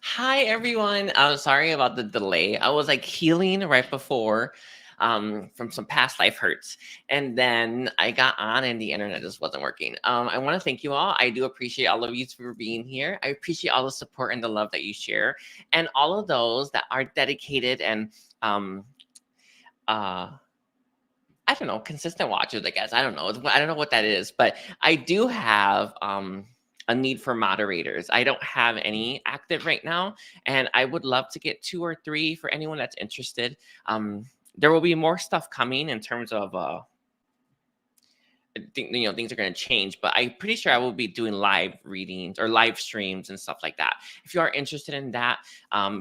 Hi everyone. I'm sorry about the delay. I was like healing right before from some past life hurts. And then I got on and the internet just wasn't working. I want to thank you all. I do appreciate all of you for being here. I appreciate all the support and the love that you share. And all of those that are dedicated and uh I don't know, consistent watchers, I guess. I don't know. I don't know what that is, but I do have a need for moderators. I don't have any active right now, and I would love to get 2 or 3 for anyone that's interested. There will be more stuff coming in terms of I think things are going to change, but I'm pretty sure I will be doing live readings or live streams and stuff like that. If you are interested in that,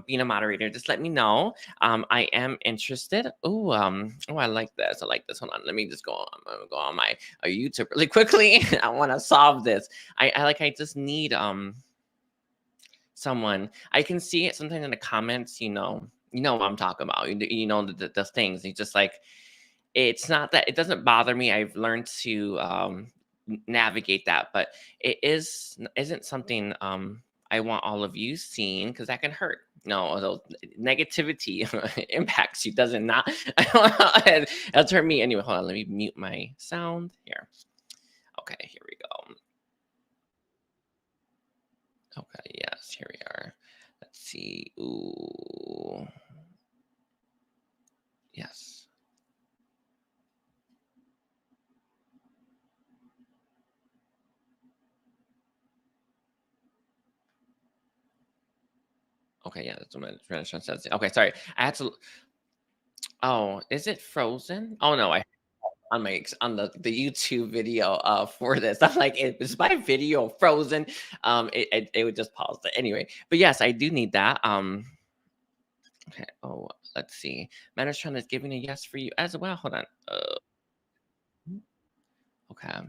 being a moderator, just let me know. I am interested. Oh, I like this. I like this. Hold on, let me just go on. I'm gonna go on my YouTube really quickly. I want to solve this. I just need someone. I can see it sometimes in the comments. You know what I'm talking about. You know the things. You just like it's not that it doesn't bother me. I've learned to navigate that, but isn't something I want all of you seeing because that can hurt. No, those negativity impacts you. Doesn't not. It'll hurt me anyway. Hold on, let me mute my sound here. Okay, here we go. Okay, yes, here we are. Let's see. Ooh, yes. Okay, yeah, that's what I'm trying to say. Okay, sorry. I had to. Oh, is it frozen? Oh no, I on the YouTube video for this. I'm like, is my video frozen? It would just pause it anyway. But yes, I do need that. Okay. Oh, let's see. Metatron is giving a yes for you as well. Hold on. Okay.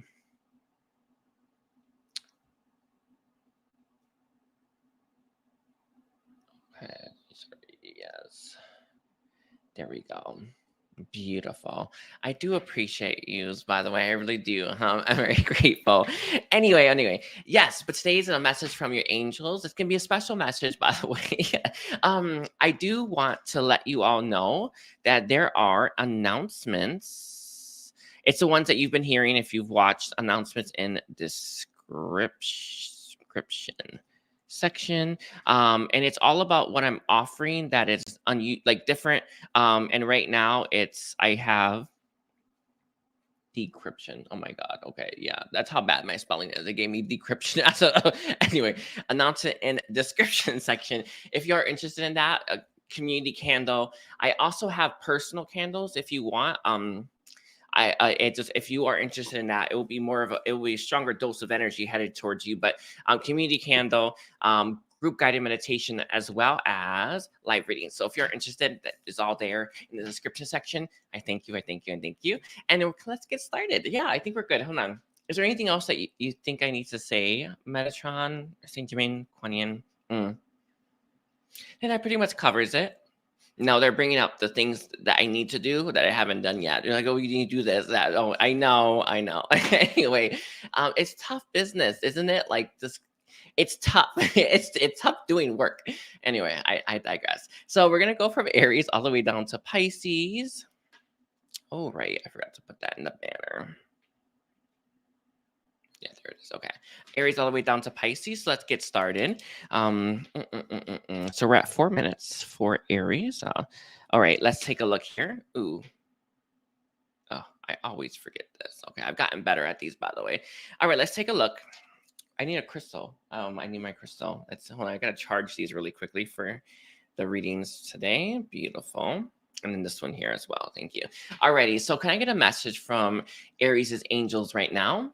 Okay. Sorry, yes. There we go. Beautiful. I do appreciate yous, by the way. I really do. I'm very grateful. Anyway, yes, but today's a message from your angels. It's gonna be a special message, by the way. I do want to let you all know that there are announcements. It's the ones that you've been hearing if you've watched announcements in description section, and it's all about what I'm offering that is like different, and right now I have decryption. Oh my god. Okay, yeah, that's how bad my spelling is. It gave me decryption. Anyway, announce it in description section if you're interested in that. A community candle. I also have personal candles if you want. It just if you are interested in that, it will be a stronger dose of energy headed towards you. But community candle, group guided meditation, as well as live reading. So if you're interested, that is all there in the description section. I thank you, I thank you, and thank you. And then let's get started. Yeah, I think we're good. Hold on. Is there anything else that you think I need to say, Metatron, Saint Germain, Kuan Yin? And that pretty much covers it. No, they're bringing up the things that I need to do that I haven't done yet. You're like, oh, you need to do this, that. Oh, I know. Anyway, it's tough business, isn't it? Like this, it's tough. It's tough doing work. Anyway, I digress. So we're gonna go from Aries all the way down to Pisces. Oh, right, I forgot to put that in the banner. Yeah, there it is. Okay. Aries all the way down to Pisces. So let's get started. So we're at 4 minutes for Aries. All right, let's take a look here. Ooh. Oh, I always forget this. Okay, I've gotten better at these, by the way. All right, let's take a look. I need a crystal. I need my crystal. Hold on, I gotta charge these really quickly for the readings today. Beautiful. And then this one here as well. Thank you. Alrighty, so can I get a message from Aries' angels right now?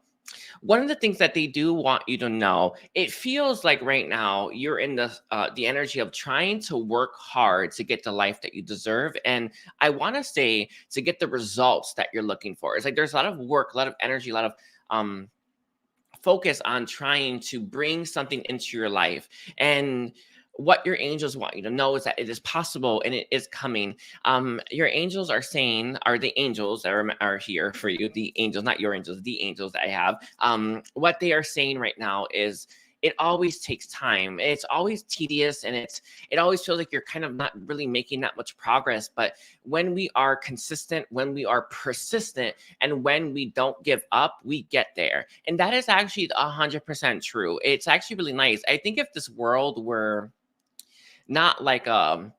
One of the things that they do want you to know, it feels like right now you're in the energy of trying to work hard to get the life that you deserve, and I want to say to get the results that you're looking for. It's like there's a lot of work, a lot of energy, a lot of focus on trying to bring something into your life. And what your angels want you to know is that it is possible and it is coming. Your angels are saying, are the angels that are here for you, the angels, not your angels, the angels that I have. What they are saying right now is it always takes time. It's always tedious, and it always feels like you're kind of not really making that much progress. But when we are consistent, when we are persistent, and when we don't give up, we get there. And that is actually 100% true. It's actually really nice. I think if this world were not like a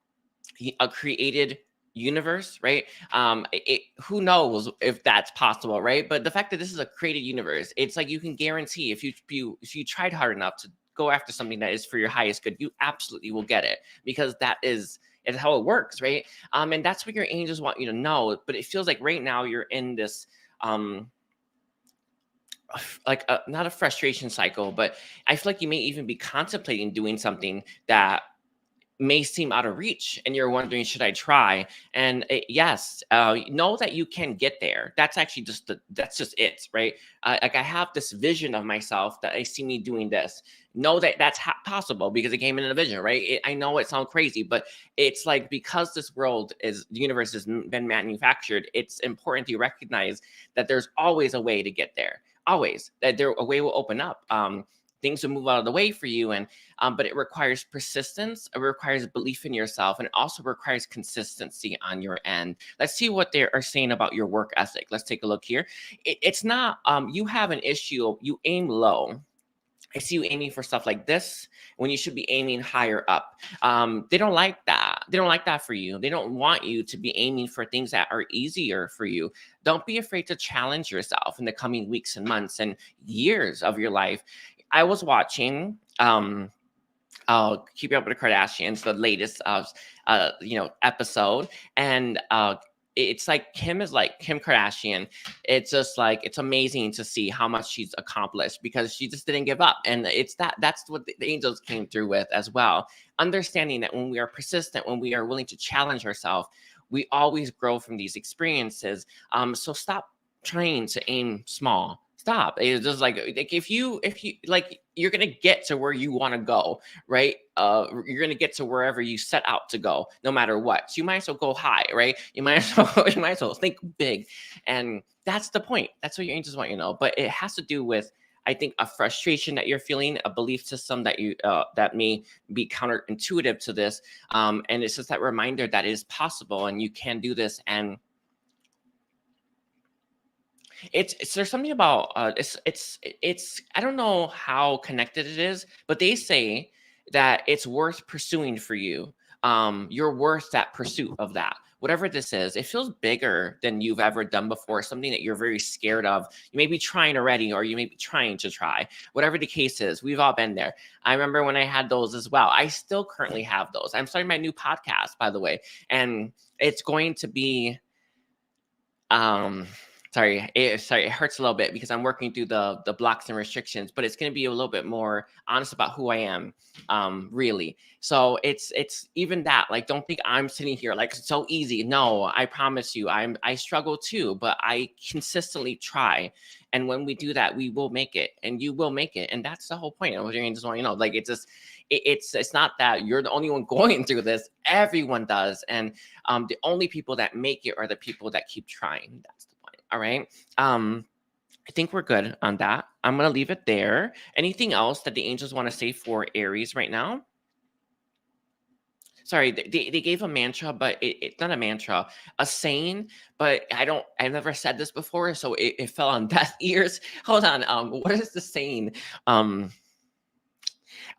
created universe, right? Who knows if that's possible, right? But the fact that this is a created universe, it's like you can guarantee if you tried hard enough to go after something that is for your highest good, you absolutely will get it, because that is how it works, right? And that's what your angels want you to know. But it feels like right now you're in this like not a frustration cycle, but I feel like you may even be contemplating doing something that may seem out of reach, and you're wondering, should I try? And yes, know that you can get there. That's actually that's just it, right? Like I have this vision of myself that I see me doing this. Know that that's possible because it came in a vision, right? I know it sounds crazy, but it's like, because the universe has been manufactured, it's important to recognize that there's always a way to get there. Always, that a way will open up. Things will move out of the way for you, and but it requires persistence, it requires belief in yourself, and it also requires consistency on your end. Let's see what they are saying about your work ethic. Let's take a look here. It's not you have an issue, you aim low. I see you aiming for stuff like this when you should be aiming higher up. They don't like that. They don't like that for you. They don't want you to be aiming for things that are easier for you. Don't be afraid to challenge yourself in the coming weeks and months and years of your life. I was watching Keeping Up with the Kardashians, the latest episode, and it's like Kim Kardashian. It's just like, it's amazing to see how much she's accomplished because she just didn't give up. And that's what the angels came through with as well. Understanding that when we are persistent, when we are willing to challenge ourselves, we always grow from these experiences. So stop trying to aim small. Stop. It's just like if you like, you're gonna get to where you want to go, right? You're gonna get to wherever you set out to go, no matter what. So you might as well go high, right? You might as well think big, and that's the point. That's what your angels want you to know. But it has to do with, I think, a frustration that you're feeling, a belief system that that may be counterintuitive to this, and it's just that reminder that it is possible and you can do this. And there's something about it's I don't know how connected it is, but they say that it's worth pursuing for you. You're worth that pursuit of that. Whatever this is, it feels bigger than you've ever done before, something that you're very scared of. You may be trying already, or you may be trying to try. Whatever the case is, we've all been there. I remember when I had those as well. I still currently have those. I'm starting my new podcast, by the way, and it's going to be sorry, it hurts a little bit because I'm working through the blocks and restrictions, but it's going to be a little bit more honest about who I am, really. So it's even that, like, don't think I'm sitting here like it's so easy. No, I promise you, I struggle too, but I consistently try. And when we do that, we will make it, and you will make it. And that's the whole point of what you're just want, like, it's just, it's not that you're the only one going through this. Everyone does. And the only people that make it are the people that keep trying. That's the point. All right. I think we're good on that. I'm going to leave it there. Anything else that the angels want to say for Aries right now? Sorry, they gave a mantra, but it's not a mantra, a saying, but I've never said this before, so it fell on deaf ears. Hold on. What is the saying?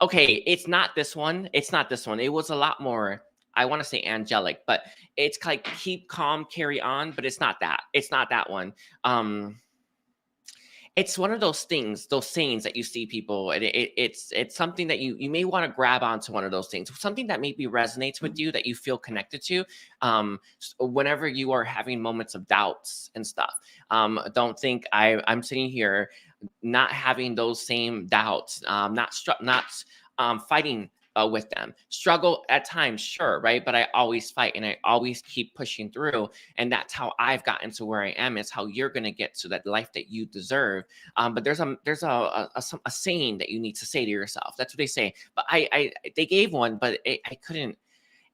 Okay, it's not this one. It's not this one. It was a lot more, I want to say angelic, but it's like keep calm, carry on, but it's not that. It's not that one. It's one of those things, those sayings that you see people, and it's something that you may want to grab onto, one of those things, something that maybe resonates with you, that you feel connected to, whenever you are having moments of doubts and stuff. Don't think I'm sitting here not having those same doubts, not fighting with them. Struggle at times, sure, right? But I always fight, and I always keep pushing through. And that's how I've gotten to where I am. It's how you're going to get to that life that you deserve. But there's a saying that you need to say to yourself. That's what they say. But they gave one, but I couldn't.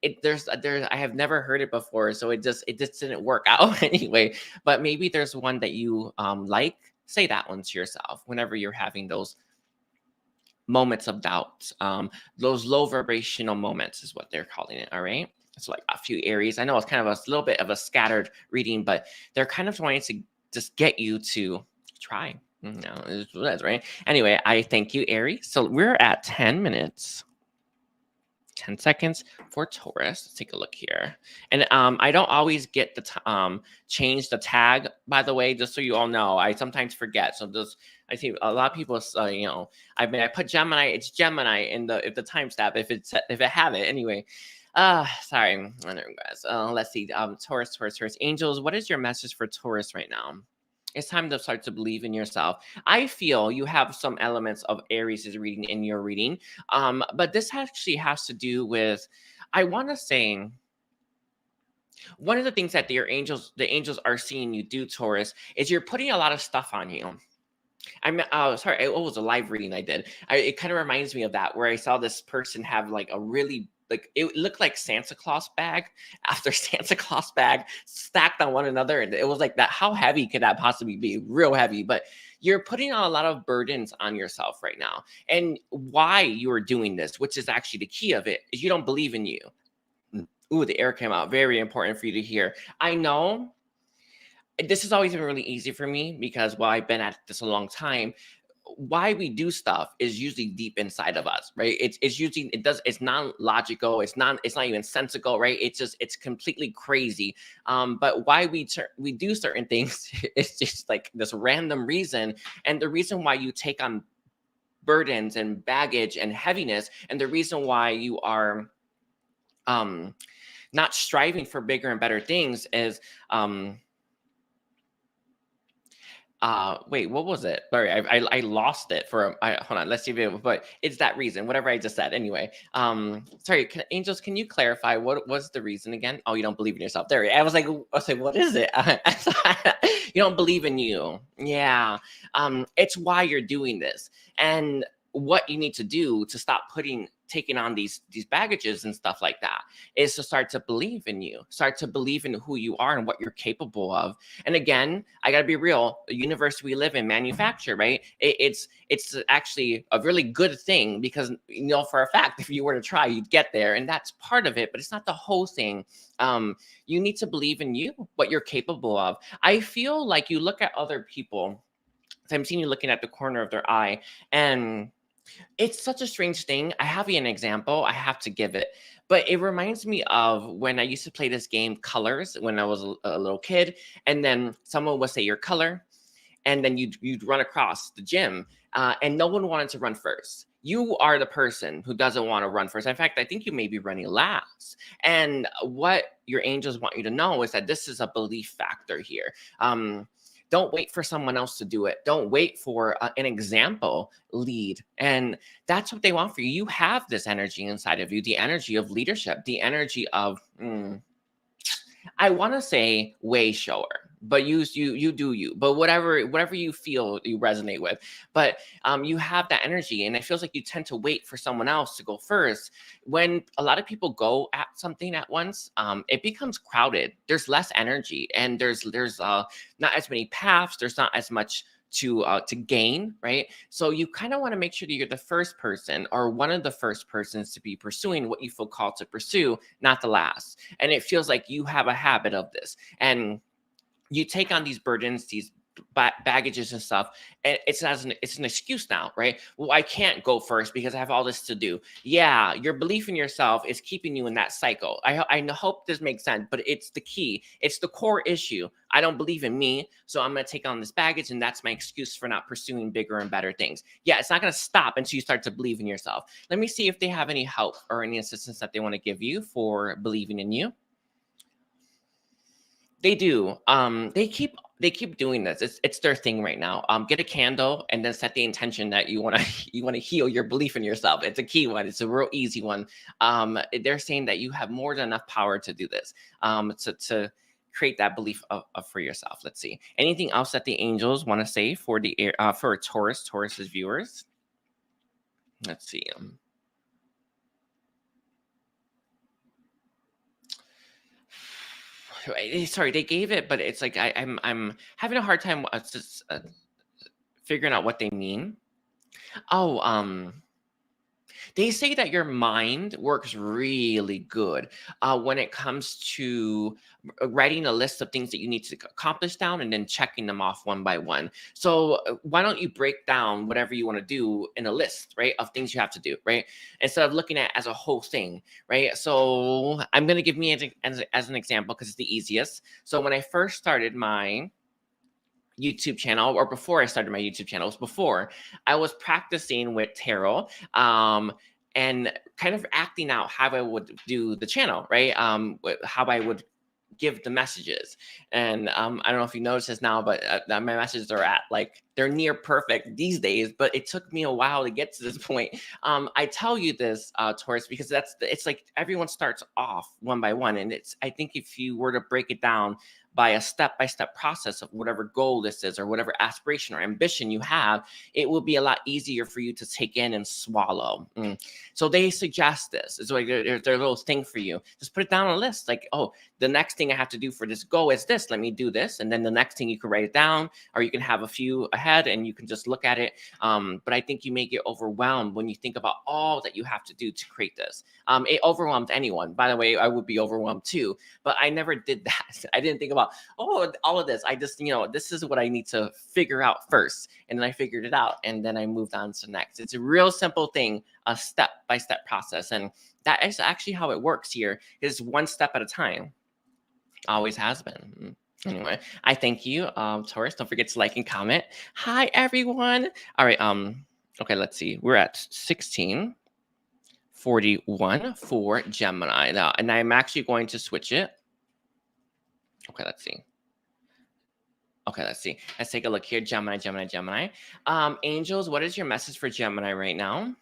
I have never heard it before, so it just didn't work out anyway. But maybe there's one that you like. Say that one to yourself whenever you're having those moments of doubt. Those low vibrational moments is what they're calling it. All right. So like a few Aries. I know it's kind of a little bit of a scattered reading, but they're kind of wanting to just get you to try. No, that's right. Anyway, I thank you, Aries. So we're at 10 minutes. 10 seconds for Taurus. Let's take a look here. And I don't always get the change the tag, by the way, just so you all know. I sometimes forget. So just I see a lot of people you know, I put Gemini, it's Gemini in the timestamp if it have it anyway. Sorry. Guys. Let's see. Taurus. Angels, what is your message for Taurus right now? It's time to start to believe in yourself. I feel you have some elements of Aries' reading in your reading. But this actually has to do with, I want to say, one of the things that the angels are seeing you do, Taurus, is you're putting a lot of stuff on you. Sorry, it was a live reading I did. It kind of reminds me of that, where I saw this person have like a really, like, it looked like Santa Claus bag after Santa Claus bag stacked on one another. And it was like that. How heavy could that possibly be? Real heavy. But you're putting on a lot of burdens on yourself right now. And why you are doing this, which is actually the key of it, is you don't believe in you. Ooh, the air came out. Very important for you to hear. I know this has always been really easy for me because, well, I've been at this a long time. Why we do stuff is usually deep inside of us, right? It's usually, it's non-logical, it's not even sensical, right? It's completely crazy. But why we do certain things, it's just like this random reason. And the reason why you take on burdens and baggage and heaviness, and the reason why you are not striving for bigger and better things is wait, what was it? Sorry, I lost it for hold on, let's see if it, but it's that reason, whatever I just said. Anyway, sorry, angels, can you clarify what was the reason again? Oh, you don't believe in yourself. There, I was like, what is it? You don't believe in you. Yeah. It's why you're doing this. And what you need to do to stop taking on these baggages and stuff like that is to start to believe in you, start to believe in who you are and what you're capable of. And again, I gotta be real, the universe we live in, manufacture, right? It's actually a really good thing because, you know, for a fact, if you were to try, you'd get there, and that's part of it, but it's not the whole thing. You need to believe in you, what you're capable of. I feel like you look at other people, I'm seeing you looking at the corner of their eye, and it's such a strange thing. I have an example. I have to give it. But it reminds me of when I used to play this game, Colors, when I was a little kid. And then someone would say your color. And then you'd run across the gym. And no one wanted to run first. You are the person who doesn't want to run first. In fact, I think you may be running last. And what your angels want you to know is that this is a belief factor here. Don't wait for someone else to do it. Don't wait for an example lead. And that's what they want for you. You have this energy inside of you, the energy of leadership, the energy of, I want to say way shower, but you do you, but whatever you feel you resonate with, but you have that energy, and it feels like you tend to wait for someone else to go first. When a lot of people go at something at once, it becomes crowded. There's less energy, and there's not as many paths. There's not as much to gain, right? So you kind of want to make sure that you're the first person or one of the first persons to be pursuing what you feel called to pursue, not the last. And it feels like you have a habit of this, and you take on these burdens, these baggages and stuff, and it's an excuse now, right? Well, I can't go first because I have all this to do. Yeah, your belief in yourself is keeping you in that cycle. I hope this makes sense, but it's the key. It's the core issue. I don't believe in me, so I'm going to take on this baggage, and that's my excuse for not pursuing bigger and better things. Yeah, it's not going to stop until you start to believe in yourself. Let me see if they have any help or any assistance that they want to give you for believing in you. They do. They keep doing this. It's their thing right now. Get a candle and then set the intention that you want to heal your belief in yourself. It's a key one. It's a real easy one. They're saying that you have more than enough power to do this. To create that belief for yourself. Let's see. Anything else that the angels want to say for for Taurus's viewers? Let's see. Sorry, they gave it, but it's like I'm having a hard time figuring out what they mean. Oh, They say that your mind works really good when it comes to writing a list of things that you need to accomplish down and then checking them off one by one. So why don't you break down whatever you want to do in a list, right, of things you have to do, right? Instead of looking at it as a whole thing, right? So I'm going to give me as an example because it's the easiest. So when I first started my YouTube channel, or before I started my YouTube channel, it was before I was practicing with tarot, and kind of acting out how I would do the channel, right? How I would give the messages. And I don't know if you notice this now, but my messages are at like, they're near perfect these days, but it took me a while to get to this point. I tell you this, Taurus, because it's like everyone starts off one by one. And I think if you were to break it down by a step-by-step process of whatever goal this is or whatever aspiration or ambition you have, it will be a lot easier for you to take in and swallow. So they suggest this. It's like their little thing for you. Just put it down on a list. Like, oh, the next thing I have to do for this goal is this. Let me do this. And then the next thing you can write it down, or you can have a few ahead and you can just look at it. But I think you may get overwhelmed when you think about all that you have to do to create this. It overwhelmed anyone. By the way, I would be overwhelmed too, but I never did that. I didn't think about, oh, all of this. I just, this is what I need to figure out first. And then I figured it out. And then I moved on to next. It's a real simple thing, a step-by-step process. And that is actually how it works here, is one step at a time. Always has been. Anyway, I thank you, Taurus. Don't forget to like and comment. Hi, everyone. All right. Okay, let's see. We're at 1641 for Gemini now, and I'm actually going to switch it. Okay, let's see. Okay, let's see. Let's take a look here. Gemini. Angels, what is your message for Gemini right now?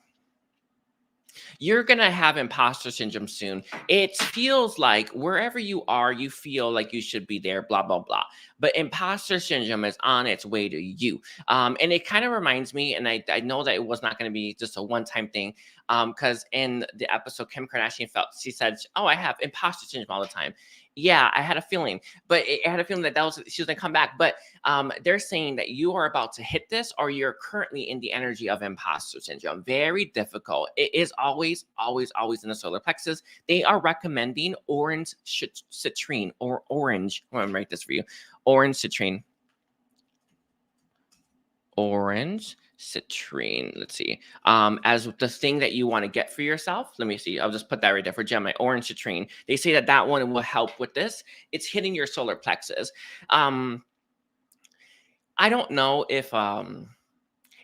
You're going to have imposter syndrome soon. It feels like wherever you are, you feel like you should be there, blah, blah, blah. But imposter syndrome is on its way to you. And it kind of reminds me, and I know that it was not going to be just a one-time thing, because in the episode, Kim Kardashian she said, oh, I have imposter syndrome all the time. Yeah, I had a feeling, but I had a feeling that she was going to come back. But they're saying that you are about to hit this, or you're currently in the energy of imposter syndrome. Very difficult. It is always in the solar plexus. They are recommending orange citrine, or orange. I'm going to write this for you. Orange citrine. Orange citrine. Let's see. As the thing that you want to get for yourself. Let me see. I'll just put that right there for Gemini. Orange citrine. They say that one will help with this. It's hitting your solar plexus. I don't know if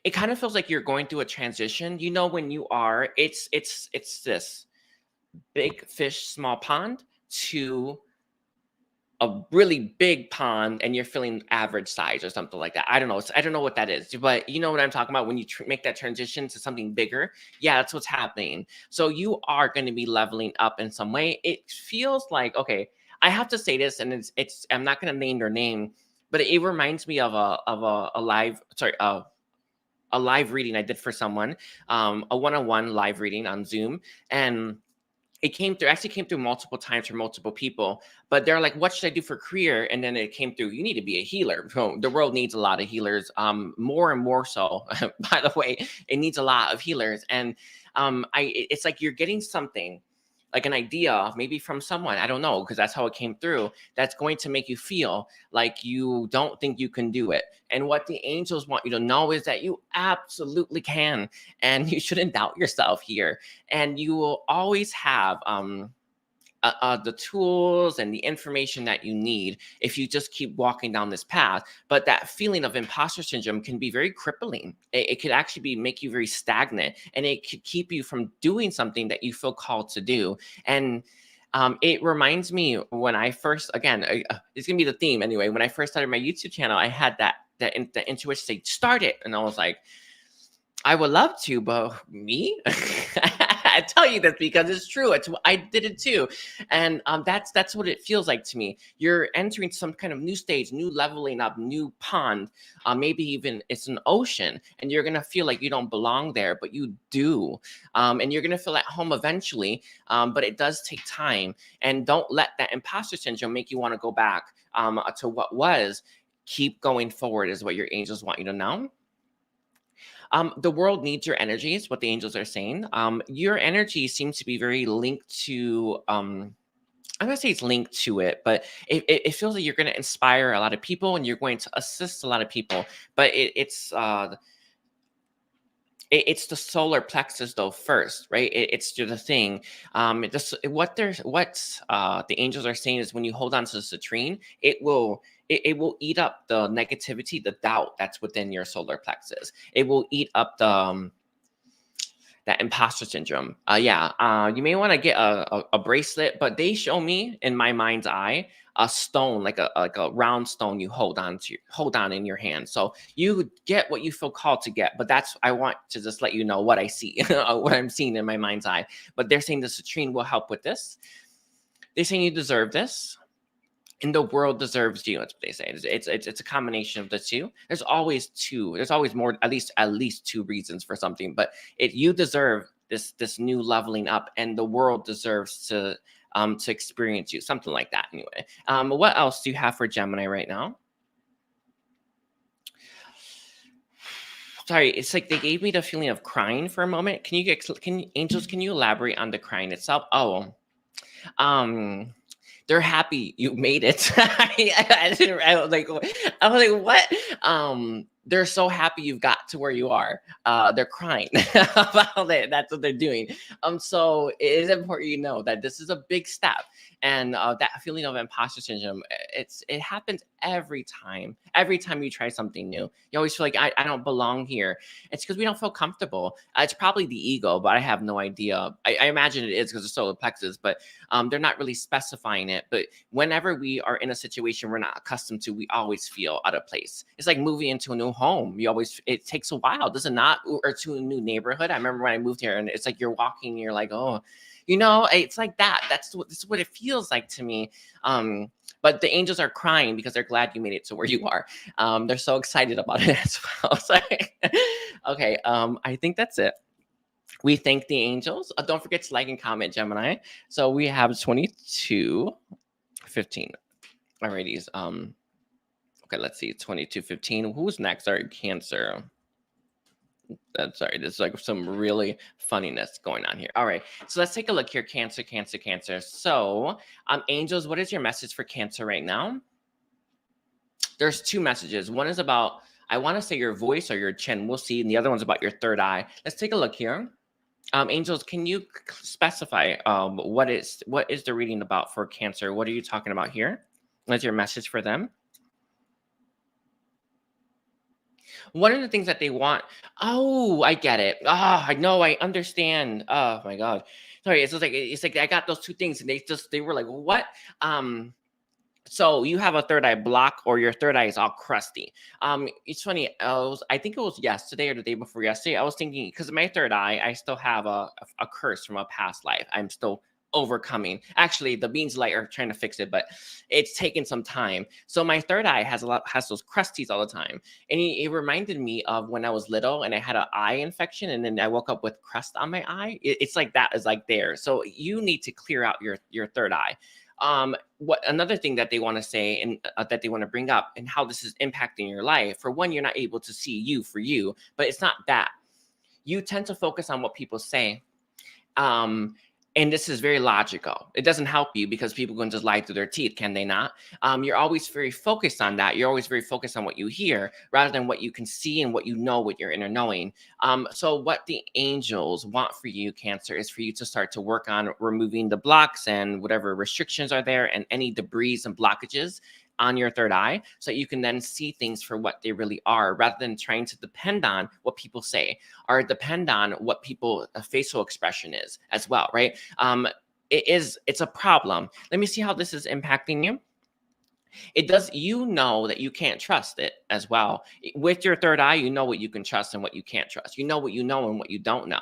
it kind of feels like you're going through a transition. When you are, it's this big fish, small pond to a really big pond, and you're feeling average size or something like that. I don't know. I don't know what that is, but you know what I'm talking about when you make that transition to something bigger. Yeah, that's what's happening. So you are going to be leveling up in some way. It feels like, okay, I have to say this, and it's I'm not going to name their name, but it reminds me of a live reading I did for someone, a one-on-one live reading on Zoom, and it actually came through multiple times for multiple people, but they're like, what should I do for career? And then it came through, you need to be a healer. So the world needs a lot of healers, more and more so. By the way, it needs a lot of healers. And it's like you're getting something, like an idea, maybe from someone, I don't know, because that's how it came through, that's going to make you feel like you don't think you can do it. And what the angels want you to know is that you absolutely can, and you shouldn't doubt yourself here. And you will always have the tools and the information that you need if you just keep walking down this path. But that feeling of imposter syndrome can be very crippling. It could actually make you very stagnant, and it could keep you from doing something that you feel called to do. And it reminds me when I first, again, it's gonna be the theme anyway. When I first started my YouTube channel, I had the intuition say, start it. And I was like, I would love to, but me? I tell you this because it's true. I did it too. And that's what it feels like to me. You're entering some kind of new stage, new leveling up, new pond, maybe even it's an ocean, and you're going to feel like you don't belong there, but you do. And you're going to feel at home eventually, but it does take time. And don't let that imposter syndrome make you want to go back to what was. Keep going forward is what your angels want you to know. The world needs your energy is what the angels are saying. Your energy seems to be very linked to I'm gonna say it's linked to it, but it feels like you're gonna inspire a lot of people and you're going to assist a lot of people. But it's the solar plexus though first, right? It's the thing. What the angels are saying is when you hold on to the citrine, it will eat up the negativity, the doubt that's within your solar plexus. It will eat up the that imposter syndrome. You may want to get a bracelet, but they show me in my mind's eye a stone, like a round stone you hold on in your hand. So you get what you feel called to get, but I want to just let you know what I see, what I'm seeing in my mind's eye. But they're saying the citrine will help with this. They're saying you deserve this. And the world deserves you. That's what they say. It's a combination of the two. There's always two. There's always more. At least two reasons for something. But you deserve this new leveling up, and the world deserves to experience you. Something like that. Anyway. What else do you have for Gemini right now? Sorry, it's like they gave me the feeling of crying for a moment. Angels? Can you elaborate on the crying itself? Oh, they're happy you made it. I was like, what? They're so happy you've got to where you are. They're crying about it. That's what they're doing. So it is important you know that this is a big step, and that feeling of imposter syndrome, it happens every time. Every time you try something new, you always feel like I don't belong here. It's because we don't feel comfortable. It's probably the ego, but I have no idea. I imagine it is because of solar plexus, but they're not really specifying it. But whenever we are in a situation we're not accustomed to, we always feel out of place. It's like moving into a new home. It takes a while, does it not? Or to a new neighborhood. I remember when I moved here, and it's like you're walking, and you're like, oh, it's like that. This is what it feels like to me. But the angels are crying because they're glad you made it to where you are. They're so excited about it as well. Okay, I think that's it. We thank the angels. Don't forget to like and comment, Gemini. So we have 2215. Alrighties. Okay, let's see. 2215. Who's next? Sorry, Cancer. Sorry, there's like some really funniness going on here. All right, so let's take a look here. Cancer, Cancer, Cancer. So, angels, what is your message for Cancer right now? There's two messages. One is about, I want to say your voice or your chin. We'll see. And the other one's about your third eye. Let's take a look here. Angels, can you specify what is the reading about for Cancer? What are you talking about here? What's your message for them? One of the things that they want. Oh, I get it. I know. I understand. Oh my God. Sorry. It's like I got those two things, and they were like, what? So you have a third eye block, or your third eye is all crusty. It's funny. I think it was yesterday or the day before yesterday. I was thinking, because my third eye, I still have a curse from a past life. I'm still overcoming. Actually, the beans light are trying to fix it, but it's taken some time. So my third eye has those crusties all the time, and it reminded me of when I was little and I had an eye infection, and then I woke up with crust on my eye. It's like that is like there. So you need to clear out your third eye. What another thing that they want to say, and that they want to bring up, and how this is impacting your life. For one, you're not able to see you for you, but it's not that. You tend to focus on what people say. And this is very logical. It doesn't help you because people can just lie through their teeth, can they not? You're always very focused on that. You're always very focused on what you hear rather than what you can see and what you know with your inner knowing. So what the angels want for you, Cancer, is for you to start to work on removing the blocks and whatever restrictions are there and any debris and blockages on your third eye, so that you can then see things for what they really are, rather than trying to depend on what people say or depend on what people facial expression is as well, right? It's a problem. Let me see how this is impacting you. It does, that you can't trust it as well. With your third eye, you know what you can trust and what you can't trust. You know what you know and what you don't know.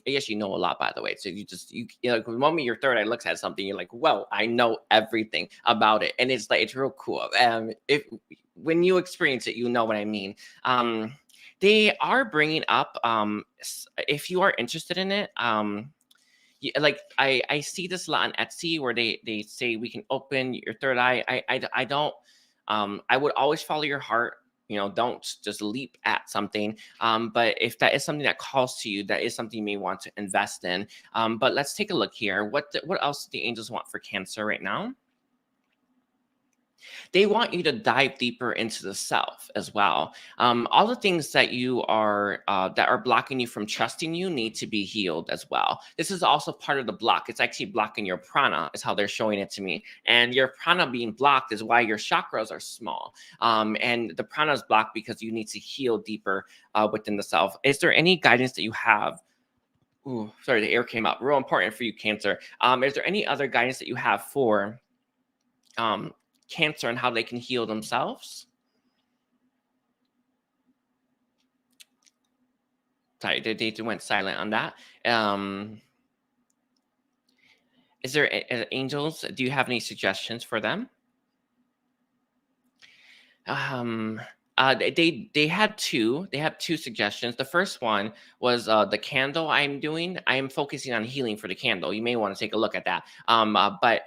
Yes, you know a lot, by the way. So the moment your third eye looks at something, you're like, well, I know everything about it. And it's real cool. When you experience it, you know what I mean. They are bringing up, if you are interested in it, like I see this a lot on Etsy where they say we can open your third eye. I don't. I would always follow your heart. you know, don't just leap at something. But if that is something that calls to you, that is something you may want to invest in. But let's take a look here. What else do the angels want for Cancer right now? They want you to dive deeper into the self as well. All the things that are blocking you from trusting you need to be healed as well. This is also part of the block. It's actually blocking your prana, is how they're showing it to me. And your prana being blocked is why your chakras are small. And the prana is blocked because you need to heal deeper within the self. Is there any guidance that you have? Ooh, sorry, the air came up. Real important for you, Cancer. Is there any other guidance that you have for Cancer and how they can heal themselves? Sorry, they went silent on that. Is there angels? Do you have any suggestions for them? They had two. They have two suggestions. The first one was the candle I'm doing. I am focusing on healing for the candle. You may want to take a look at that. But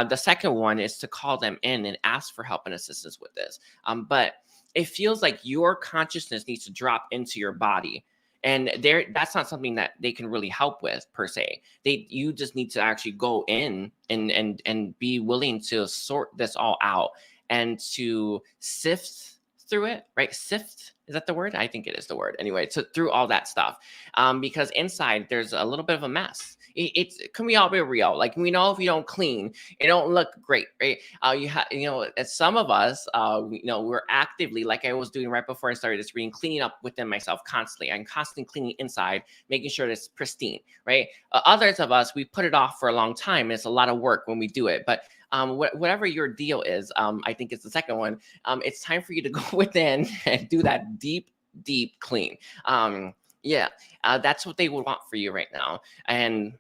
the second one is to call them in and ask for help and assistance with this. But it feels like your consciousness needs to drop into your body. And that's not something that they can really help with per se. You just need to actually go in and be willing to sort this all out and to sift through it, right? Sift, is that the word? I think it is the word. Anyway, so through all that stuff, because inside there's a little bit of a mess. Can we all be real? Like, we know if you don't clean, it don't look great, right? As some of us, we're actively, like I was doing right before I started this reading, cleaning up within myself constantly. I'm constantly cleaning inside, making sure it's pristine, right? Others of us, we put it off for a long time. And it's a lot of work when we do it, but whatever your deal is, I think it's the second one. It's time for you to go within and do that deep clean. That's what they would want for you right now. And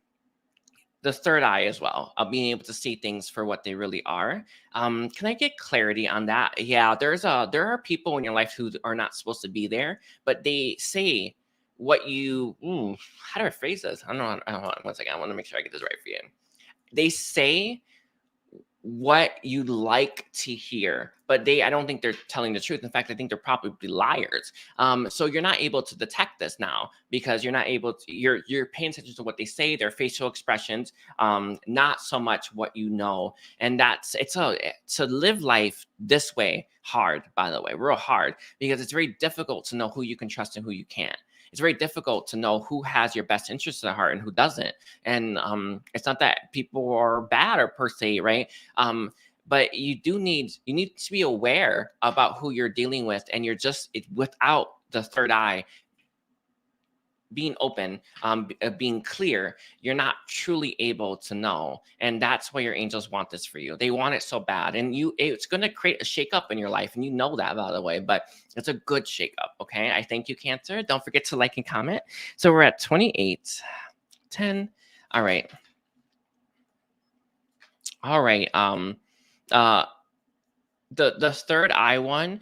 the third eye as well, of being able to see things for what they really are. Can I get clarity on that? Yeah, there are people in your life who are not supposed to be there, but they say what you. How do I phrase this? I don't know. One second. I want to make sure I get this right for you. They say what you'd like to hear, but I don't think they're telling the truth. In fact, I think they're probably liars. So you're not able to detect this now because you're not able to, you're paying attention to what they say, their facial expressions, not so much what you know. And to live life this way hard, by the way, real hard, because it's very difficult to know who you can trust and who you can't. It's very difficult to know who has your best interest at heart and who doesn't. And it's not that people are bad or per se, right? But you need to be aware about who you're dealing with, and without the third eye being open, being clear, you're not truly able to know. And that's why your angels want this for you. They want it so bad. And it's going to create a shakeup in your life. And you know that, by the way, but it's a good shakeup. Okay. I thank you, Cancer. Don't forget to like and comment. So we're at 28:10. All right. All right. The third eye one,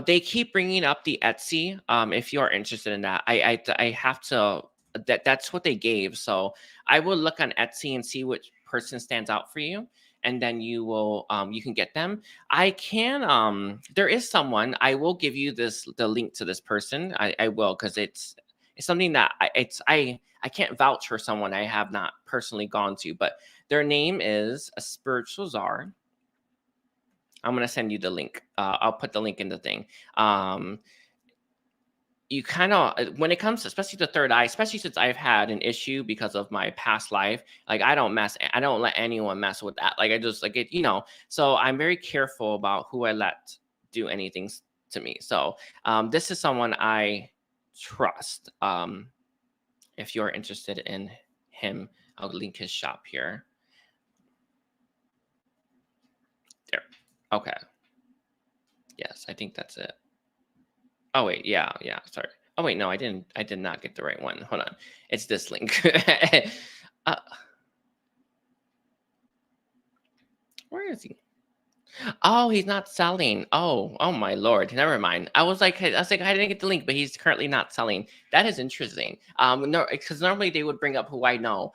they keep bringing up the Etsy. If you are interested in that, I have to, that's what they gave. So I will look on Etsy and see which person stands out for you, and then you can get them. I can, there is someone, I will give you the link to this person. I will, because it's something that I can't vouch for someone I have not personally gone to, but their name is a spiritual czar. I'm going to send you the link. I'll put the link in the thing. You kind of, when it comes, especially the third eye, especially since I've had an issue because of my past life, like I don't let anyone mess with that. Like I just like it, so I'm very careful about who I let do anything to me. So this is someone I trust. If you're interested in him, I'll link his shop here. There. Okay. Yes, I think that's it. Oh wait, yeah, sorry. Oh wait, no, I did not get the right one. Hold on. It's this link. Where is he? Oh, he's not selling. Oh my Lord. Never mind. I was like, I didn't get the link, but he's currently not selling. That is interesting. No, because normally they would bring up who I know.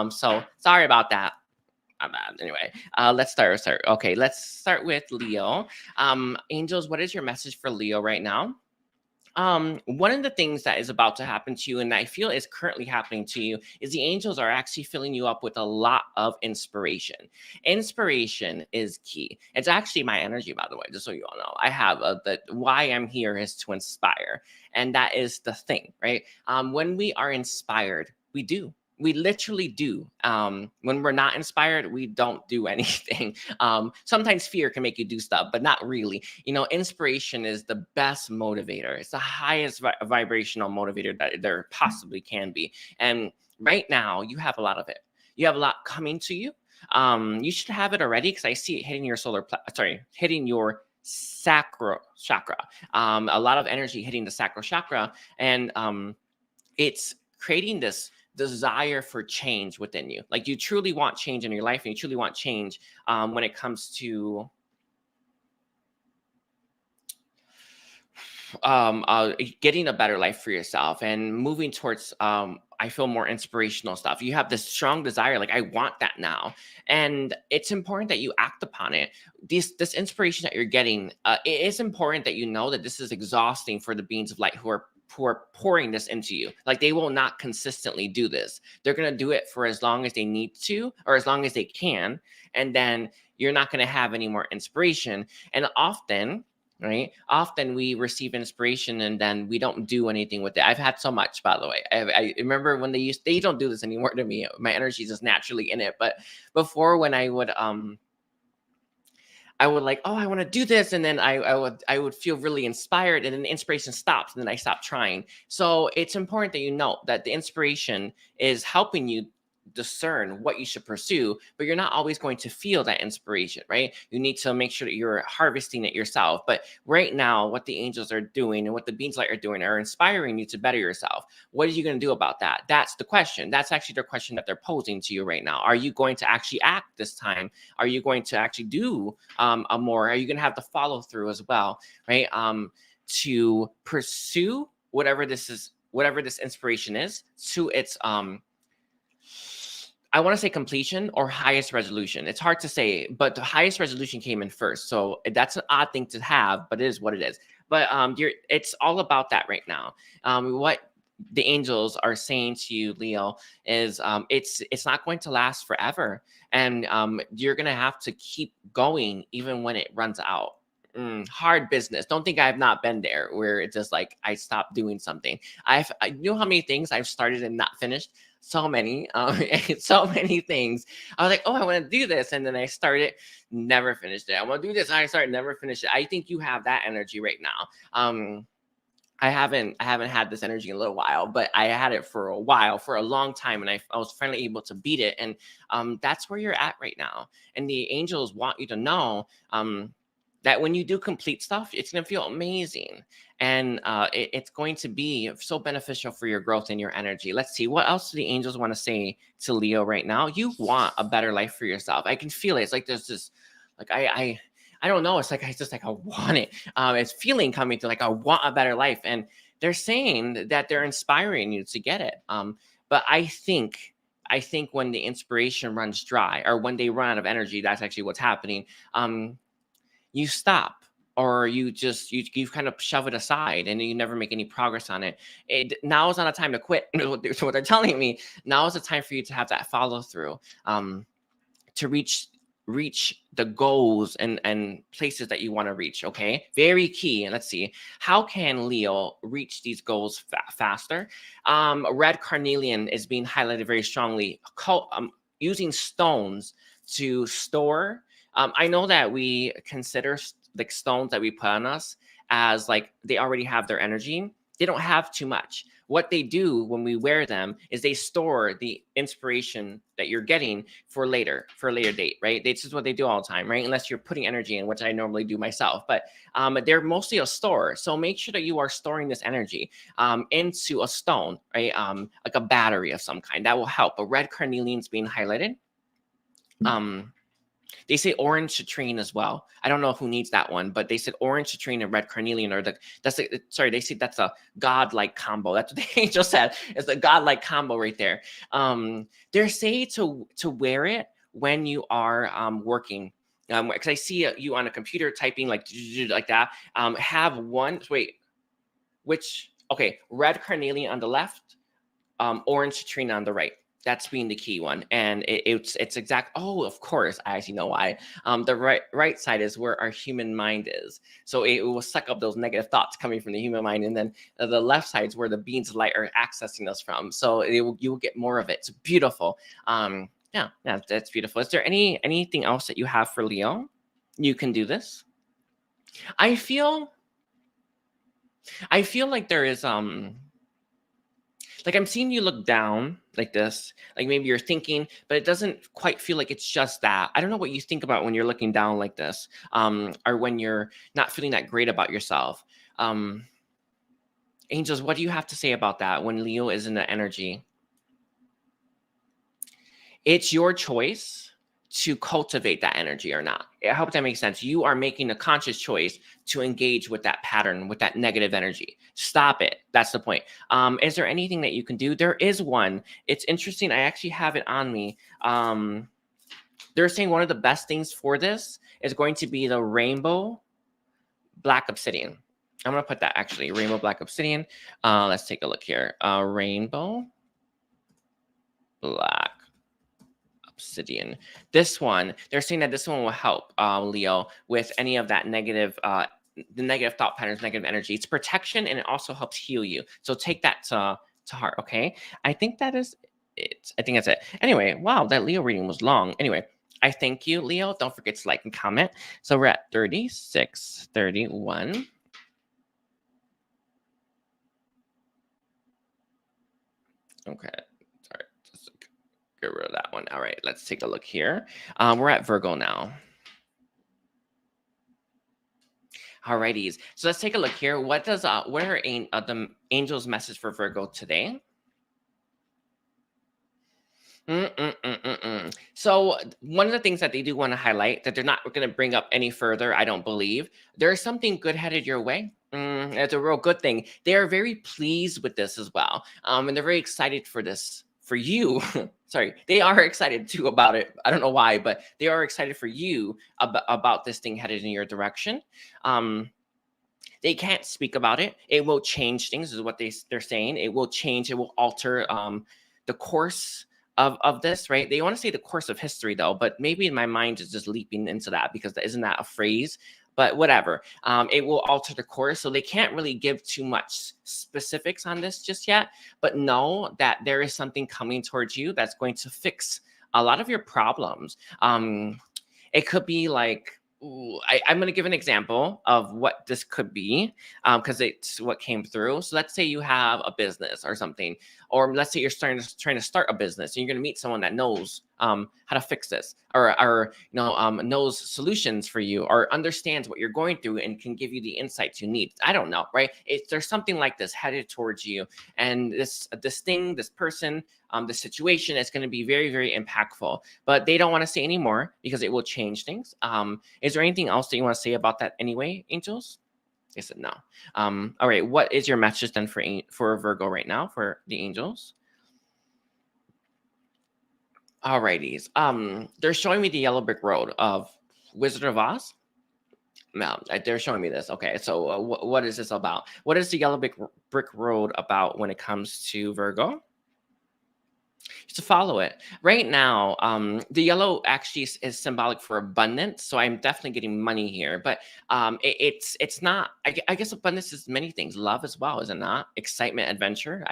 So sorry about that. my bad. Anyway, let's start. Okay, let's start with Leo. Angels, what is your message for Leo right now? One of the things that is about to happen to you, and I feel is currently happening to you, is the angels are actually filling you up with a lot of inspiration. Inspiration is key. It's actually my energy, by the way, just so you all know. I have the why I'm here is to inspire, and that is the thing, right? When we are inspired, we do. We literally do. When we're not inspired, we don't do anything. Sometimes fear can make you do stuff, but not really. You know, inspiration is the best motivator. It's the highest vibrational motivator that there possibly can be. And right now, you have a lot of it. You have a lot coming to you. You should have it already because I see it hitting your hitting your sacral chakra. A lot of energy hitting the sacral chakra, and it's creating this desire for change within you. Like you truly want change in your life, and you truly want change when it comes to getting a better life for yourself and moving towards I feel more inspirational stuff. You have this strong desire, like I want that now, and it's important that you act upon it. This inspiration that you're getting, it is important that you know that this is exhausting for the beings of light who are pouring this into you. Like they will not consistently do this. They're going to do it for as long as they need to, or as long as they can, and then you're not going to have any more inspiration. And often, right, often we receive inspiration and then we don't do anything with it. I've had so much, by the way. I remember when they don't do this anymore to me. My energy is just naturally in it. But before, when I would like, oh, I want to do this, and then I would feel really inspired, and then the inspiration stops, and then I stop trying. So it's important that you know that the inspiration is helping you discern what you should pursue, but you're not always going to feel that inspiration, right? You need to make sure that you're harvesting it yourself. But right now, what the angels are doing and what the beings light are doing are inspiring you to better yourself. What are you going to do about that? That's the question. That's actually the question that they're posing to you right now. Are you going to actually act this time? Are you going to actually do more? Are you going to have the follow through as well, right? To pursue whatever this inspiration is to its I want to say completion or highest resolution. It's hard to say, but the highest resolution came in first. So that's an odd thing to have, but it is what it is. But it's all about that right now. What the angels are saying to you, Leo, is it's not going to last forever, and you're gonna have to keep going even when it runs out. Hard business. Don't think I've not been there where it's just like I stopped doing something. I know how many things I've started and not finished. So many, so many things. I was like, oh, I want to do this, and then I started, never finished it. I want to do this, I started, never finished it. I think you have that energy right now. I haven't had this energy in a little while, but I had it for a while, for a long time, and I was finally able to beat it. And that's where you're at right now. And the angels want you to know that when you do complete stuff, it's going to feel amazing. And it's going to be so beneficial for your growth and your energy. Let's see, what else do the angels want to say to Leo right now? You want a better life for yourself. I can feel it. It's like there's this, like I don't know. It's like I want it. It's feeling coming to, like, I want a better life. And they're saying that they're inspiring you to get it. But I think when the inspiration runs dry, or when they run out of energy, that's actually what's happening. You stop, or you kind of shove it aside, and you never make any progress on it. Now is not a time to quit. What they're telling me, now is the time for you to have that follow through, to reach the goals and places that you want to reach. Okay, very key. And let's see, how can Leo reach these goals faster? Red carnelian is being highlighted very strongly. Using stones to store. I know that we consider like stones that we put on us as like they already have their energy. They don't have too much. What they do when we wear them is they store the inspiration that you're getting for a later date, right? This is what they do all the time, right? Unless you're putting energy in, which I normally do myself, but they're mostly a store. So make sure that you are storing this energy into a stone, right? Like a battery of some kind. That will help. A red carnelian is being highlighted. They say orange citrine as well. I don't know who needs that one, but they said orange citrine and red carnelian are they say that's a godlike combo. That's what the angel said. It's a godlike combo right there. They're saying to wear it when you are working. Because I see you on a computer typing like that. Have one, wait, which, okay, red carnelian on the left, orange citrine on the right. That's being the key one. And it's exact. Oh, of course, I actually know why. The right side is where our human mind is. So it will suck up those negative thoughts coming from the human mind. And then the left side is where the beings of light are accessing us from. So you will get more of it. It's beautiful. Yeah, that's beautiful. Is there anything else that you have for Leo? You can do this. I feel like there is like I'm seeing you look down like this, like maybe you're thinking, but it doesn't quite feel like it's just that. I don't know what you think about when you're looking down like this, or when you're not feeling that great about yourself. Angels, what do you have to say about that when Leo is in the energy? It's your choice to cultivate that energy or not. I hope that makes sense. You are making a conscious choice to engage with that pattern, with that negative energy. Stop it. That's the point. Is there anything that you can do? There is one. It's interesting. I actually have it on me. They're saying one of the best things for this is going to be the rainbow black obsidian. I'm going to put that actually, rainbow black obsidian. Let's take a look here. Rainbow black obsidian. This one, they're saying that this one will help Leo with any of that negative, the negative thought patterns, negative energy. It's protection, and it also helps heal you. So take that to heart, okay? I think that is it. I think that's it. Anyway, wow, that Leo reading was long. Anyway, I thank you, Leo. Don't forget to like and comment. So we're at 36:31. Okay. Get rid of that one. All right, let's take a look here. We're at Virgo now. Alrighties, so let's take a look here. What are the angels' message for Virgo today? So one of the things that they do want to highlight that they're not going to bring up any further, I don't believe. There's something good headed your way. It's a real good thing. They are very pleased with this as well, and they're very excited for this. For you, sorry, they are excited too about it. I don't know why, but they are excited for you about this thing headed in your direction. They can't speak about it. It will change things, is what they're saying. It will change. It will alter the course of this, right? They want to say the course of history, though, but maybe in my mind is just leaping into that because isn't that a phrase? But whatever, it will alter the course. So they can't really give too much specifics on this just yet, but know that there is something coming towards you that's going to fix a lot of your problems. It could be like, I'm going to give an example of what this could be because it's what came through. So let's say you have a business or something, or let's say you're trying to start a business and you're going to meet someone that knows how to fix this or knows solutions for you or understands what you're going through and can give you the insights you need. I don't know, right? There's something like this headed towards you, and this person, this situation is going to be very, very impactful, but they don't want to say any more because it will change things. Is there anything else that you want to say about that anyway, angels? They said no. All right, what is your message then for Virgo right now for the angels? Alrighties. They're showing me the yellow brick road of Wizard of Oz. No, they're showing me this. Okay, so what is this about? What is the yellow brick road about when it comes to Virgo? To follow it right now. The yellow actually is symbolic for abundance, so I'm definitely getting money here, but it's not. I guess abundance is many things. Love as well, is it not? Excitement, adventure.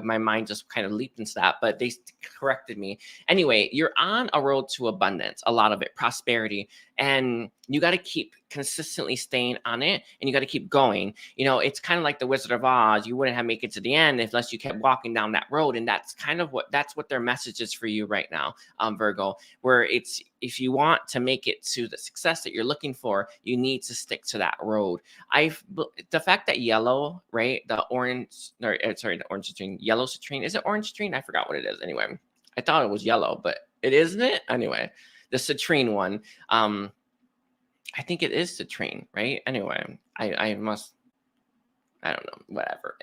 My mind just kind of leaped into that, but they corrected me. Anyway, you're on a road to abundance, a lot of it, prosperity, and you got to keep consistently staying on it, and you got to keep going. You know, it's kind of like the Wizard of Oz. You wouldn't have make it to the end unless you kept walking down that road, and that's kind of what their message is for you right now, Virgo, where it's, if you want to make it to the success that you're looking for, you need to stick to that road. The fact that yellow, right? The orange, or sorry, the orange citrine, yellow citrine. Is it orange citrine? I forgot what it is. Anyway, I thought it was yellow, but it isn't it? Anyway, the citrine one. I think it is citrine, right? Anyway, I don't know, whatever.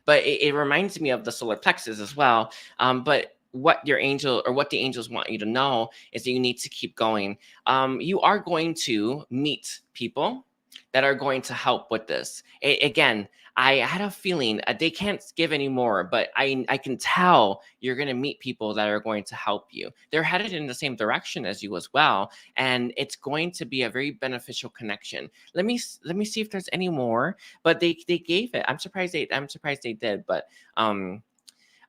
But it reminds me of the solar plexus as well. But what your angel or what the angels want you to know is that you need to keep going. You are going to meet people that are going to help with this. Again, I had a feeling they can't give any more, but I can tell you're going to meet people that are going to help you. They're headed in the same direction as you as well, and it's going to be a very beneficial connection. Let me see if there's any more, but they gave it. I'm surprised they did, but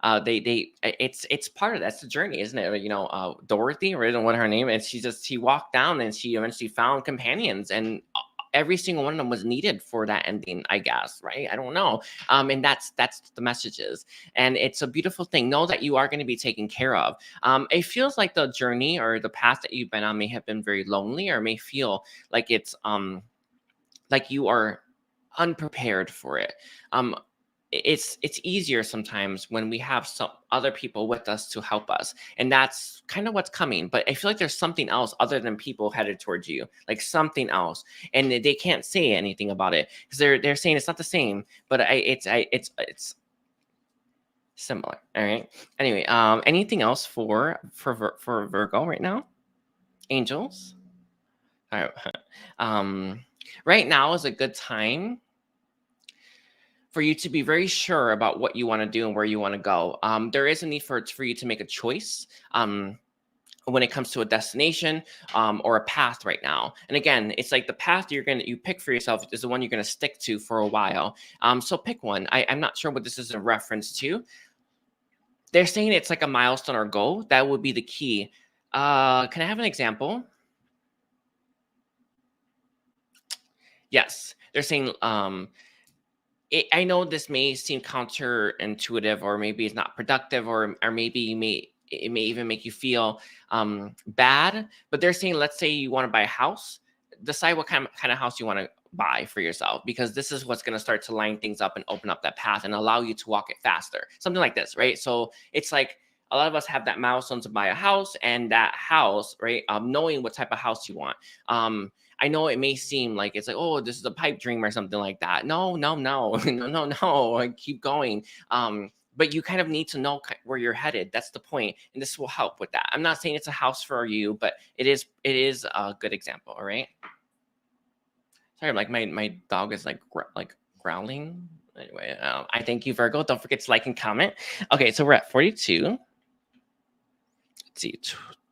it's part of that's the journey, isn't it? You know, Dorothy, or I don't know what her name is. She walked down and she eventually found companions, and every single one of them was needed for that ending, I guess, right? I don't know. And that's the messages, and it's a beautiful thing. Know that you are going to be taken care of. It feels like the journey or the path that you've been on may have been very lonely, or may feel like it's like you are unprepared for it. It's easier sometimes when we have some other people with us to help us, and that's kind of what's coming. But I feel like there's something else other than people headed towards you, like something else, and they can't say anything about it because they're saying it's not the same, but it's similar. All right. Anyway, anything else for Virgo right now? Angels. All right. Right now is a good time for you to be very sure about what you want to do and where you want to go. There is a need for you to make a choice when it comes to a destination or a path right now. And again, it's like the path you pick for yourself is the one you're going to stick to for a while. So pick one. I'm not sure what this is in reference to. They're saying it's like a milestone or goal. That would be the key. Can I have an example? Yes, they're saying I know this may seem counterintuitive, or maybe it's not productive, or maybe it may even make you feel bad. But they're saying, let's say you want to buy a house, decide what kind of house you want to buy for yourself, because this is what's going to start to line things up and open up that path and allow you to walk it faster. Something like this, right? So it's like a lot of us have that milestone to buy a house, and that house, right? Knowing what type of house you want. I know it may seem like it's like, oh, this is a pipe dream or something like that. No, no, no, no, no, no. Like, keep going. But you kind of need to know where you're headed. That's the point, and this will help with that. I'm not saying it's a house for you, but it is a good example. All right. Sorry, like my dog is like growling. Anyway, I thank you, Virgo. Don't forget to like and comment. Okay, so we're at 42. Let's see,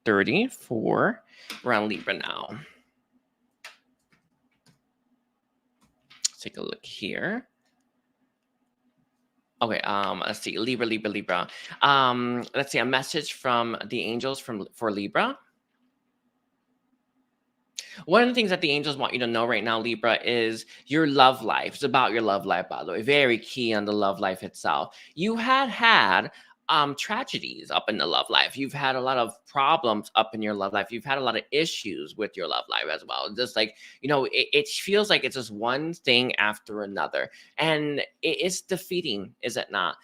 34. We're on Libra now. Take a look here. Okay, let's see, Libra. Let's see, a message from the angels for Libra. One of the things that the angels want you to know right now, Libra, is your love life. It's about your love life, by the way. Very key on the love life itself. You had tragedies up in the love life. You've had a lot of problems up in your love life. You've had a lot of issues with your love life as well. Just like, you know, it feels like it's just one thing after another, and it's defeating, is it not?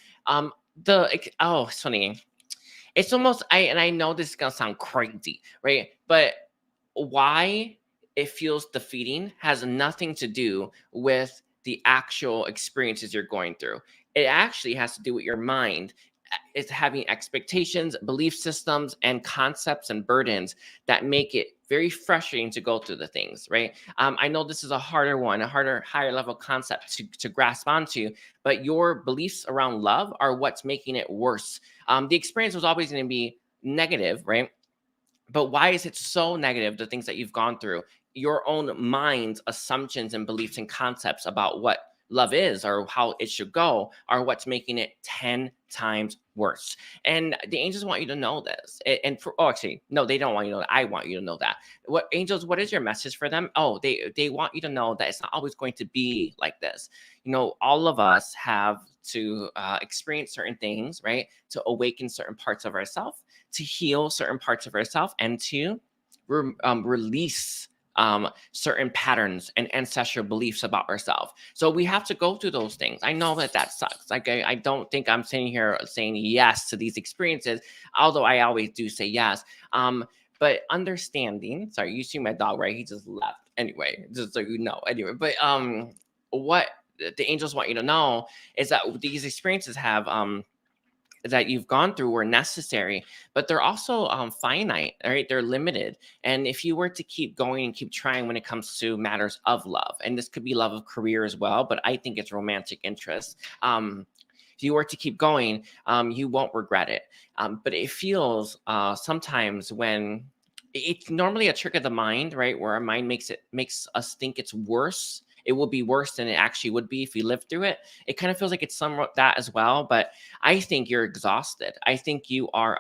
It's funny. It's almost I know this is gonna sound crazy, right? But why it feels defeating has nothing to do with the actual experiences you're going through. It actually has to do with your mind. It's having expectations, belief systems, and concepts and burdens that make it very frustrating to go through the things, right? I know this is a harder one, higher level concept to grasp onto, but your beliefs around love are what's making it worse. The experience was always going to be negative, right? But why is it so negative, the things that you've gone through? Your own mind's assumptions and beliefs and concepts about what love is or how it should go are what's making it 10 times worse. And the angels want you to know this. Actually, no, they don't want you to know that. I want you to know that. What is your message for them? Oh, they want you to know that it's not always going to be like this. You know, all of us have to experience certain things, right? To awaken certain parts of ourselves, to heal certain parts of ourselves, and to release certain patterns and ancestral beliefs about ourselves. So we have to go through those things. I know that sucks. Like, I don't think I'm sitting here saying yes to these experiences, although I always do say yes. But understanding, sorry, you see my dog, right? He just left. Anyway, just so you know. Anyway, but what the angels want you to know is that these experiences have that you've gone through were necessary, but they're also finite, all right? They're limited. And if you were to keep going and keep trying when it comes to matters of love, and this could be love of career as well, but I think it's romantic interest. If you were to keep going, you won't regret it. But it feels sometimes when it's normally a trick of the mind, right? Where our mind makes us think it's worse. It will be worse than it actually would be if we lived through it. It kind of feels like it's somewhat that as well. But I think you're exhausted. I think you are.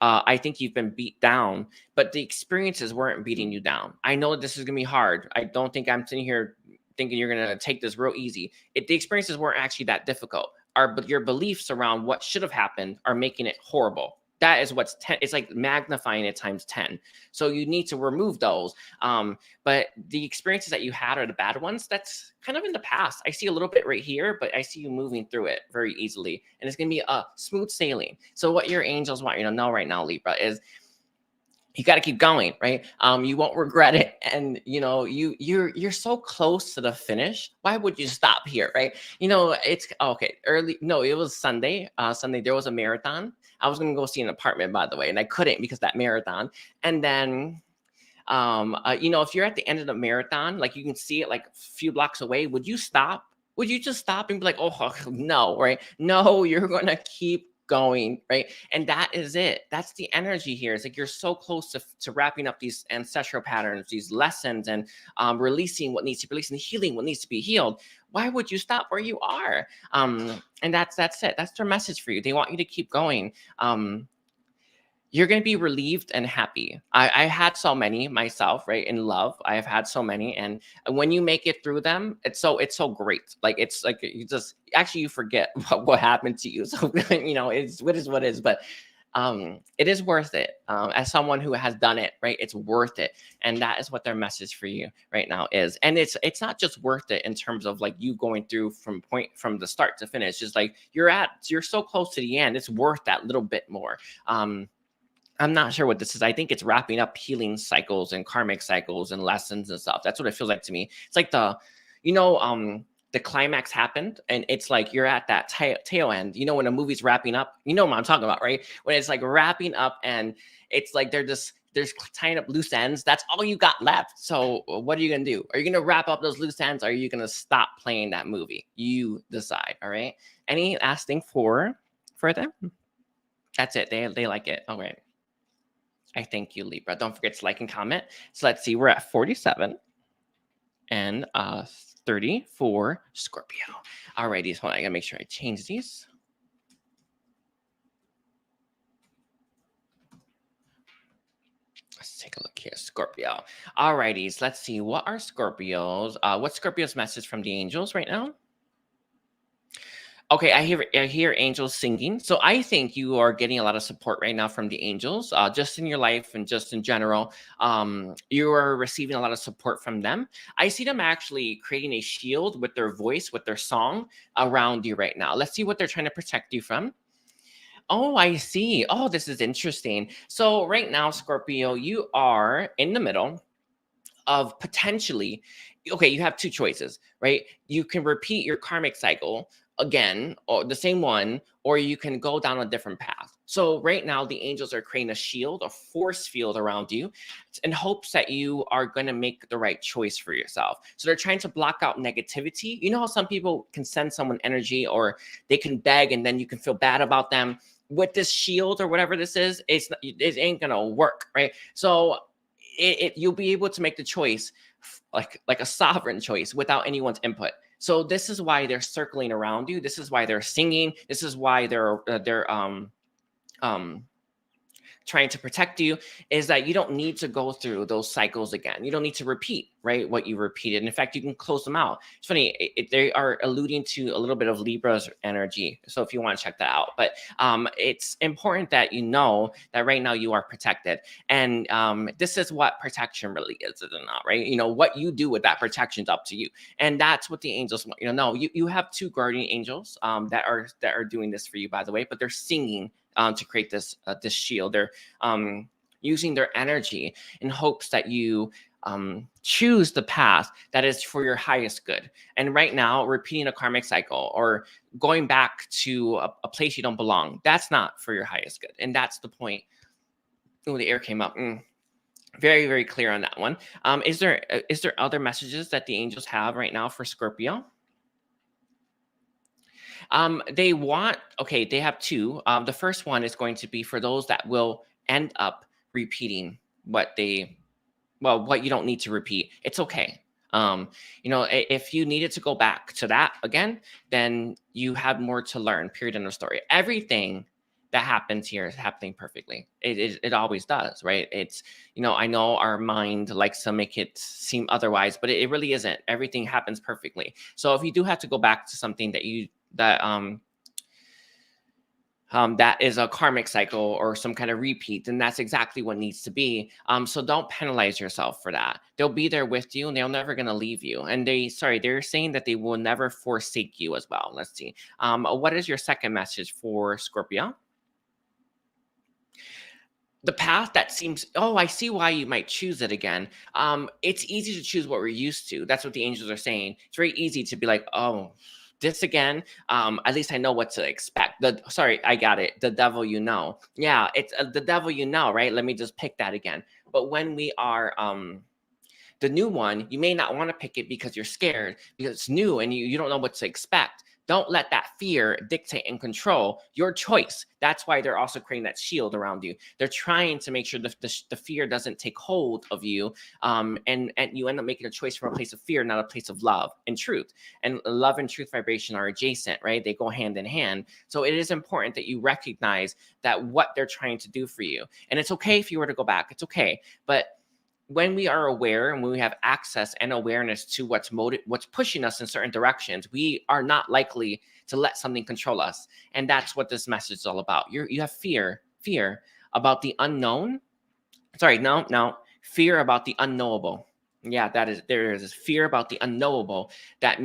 I think you've been beat down, but the experiences weren't beating you down. I know this is gonna be hard. I don't think I'm sitting here thinking you're gonna take this real easy. The experiences weren't actually that difficult. But your beliefs around what should have happened are making it horrible. That is what's 10. It's like magnifying it times 10. So you need to remove those. But the experiences that you had are the bad ones. That's kind of in the past. I see a little bit right here, but I see you moving through it very easily. And it's going to be a smooth sailing. So what your angels want you to know right now, Libra, is you got to keep going, right? You won't regret it, and you know you're so close to the finish. Why would you stop here, right? You know it's okay. Early, no, it was Sunday. Sunday there was a marathon. I was gonna go see an apartment, by the way, and I couldn't because that marathon. And then, you know, if you're at the end of the marathon, like you can see it like a few blocks away, would you stop? Would you just stop and be like, oh no, right? No, you're gonna keep going, right? And that is it. That's the energy here. It's like you're so close to wrapping up these ancestral patterns, these lessons, and releasing what needs to be released and healing what needs to be healed. Why would you stop where you are? And that's it. That's their message for you. They want you to keep going. You're going to be relieved and happy. I had so many myself, right? In love, I have had so many. And when you make it through them, it's so great. Like, it's like you just, actually, you forget what happened to you. So, you know, it's what is, but it is worth it. As someone who has done it, right? It's worth it. And that is what their message for you right now is. And it's not just worth it in terms of like you going through from the start to finish. Just like you're so close to the end. It's worth that little bit more. I'm not sure what this is. I think it's wrapping up healing cycles and karmic cycles and lessons and stuff. That's what it feels like to me. It's like the climax happened and it's like you're at that tail end. You know, when a movie's wrapping up, you know what I'm talking about, right? When it's like wrapping up and it's like there's tying up loose ends. That's all you got left. So what are you going to do? Are you going to wrap up those loose ends? Or are you going to stop playing that movie? You decide. All right. Any last thing for them? That's it. They like it. All right. I thank you, Libra. Don't forget to like and comment. So let's see, we're at 47 and 30 for Scorpio. Alrighty, so I gotta make sure I change these. Let's take a look here, Scorpio. Alrighty, let's see, what are Scorpios? What's Scorpio's message from the angels right now? Okay, I hear angels singing. So I think you are getting a lot of support right now from the angels, just in your life and just in general. You are receiving a lot of support from them. I see them actually creating a shield with their voice, with their song around you right now. Let's see what they're trying to protect you from. Oh, I see. Oh, this is interesting. So right now, Scorpio, you are in the middle of potentially, okay, you have two choices, right? You can repeat your karmic cycle again, or the same one, or you can go down a different path. So right now, the angels are creating a shield, a force field around you in hopes that you are going to make the right choice for yourself. So they're trying to block out negativity. You know how some people can send someone energy or they can beg and then you can feel bad about them? With this shield or whatever this is, it ain't going to work, right? So you'll be able to make the choice like a sovereign choice without anyone's input. So this is why they're circling around you. This is why they're singing. This is why they're trying to protect you, is that you don't need to go through those cycles again. You don't need to repeat, right, what you repeated. In fact, you can close them out. It's funny, they are alluding to a little bit of Libra's energy. So if you want to check that out, but it's important that you know that right now you are protected. And this is what protection really is it not, right? You know, what you do with that protection is up to you. And that's what the angels want you to know. You have two guardian angels that are doing this for you, by the way, but they're singing to create this shield. They're using their energy in hopes that you choose the path that is for your highest good. And right now, repeating a karmic cycle or going back to a place you don't belong, that's not for your highest good. And that's the point. Oh, the air came up. Very, very clear on that one. Is there other messages that the angels have right now for Scorpio? They have two. The first one is going to be for those that will end up repeating what you don't need to repeat. It's okay. If you needed to go back to that again, then you have more to learn, period, end of story. Everything that happens here is happening perfectly. It always does, right? It's, I know our mind likes to make it seem otherwise, but it really isn't. Everything happens perfectly. So if you do have to go back to something that is a karmic cycle or some kind of repeat, then that's exactly what needs to be. So don't penalize yourself for that. They'll be there with you and they're never going to leave you. And they're saying that they will never forsake you as well. Let's see. What is your second message for Scorpio? The path that seems, I see why you might choose it again. It's easy to choose what we're used to. That's what the angels are saying. It's very easy to be like, this again. At least I know what to expect. I got it. The devil, Yeah, it's the devil, right? Let me just pick that again. But when we are the new one, you may not want to pick it because you're scared, because it's new and you don't know what to expect. Don't let that fear dictate and control your choice. That's why they're also creating that shield around you. They're trying to make sure the fear doesn't take hold of you, and you end up making a choice from a place of fear, not a place of love and truth. And love and truth vibration are adjacent, right? They go hand in hand. So it is important that you recognize that what they're trying to do for you. And it's okay if you were to go back. It's okay. But when we are aware and when we have access and awareness to what's pushing us in certain directions, we are not likely to let something control us. And that's what this message is all about. You have fear about the unknown. Fear about the unknowable. Yeah, there is fear about the unknowable that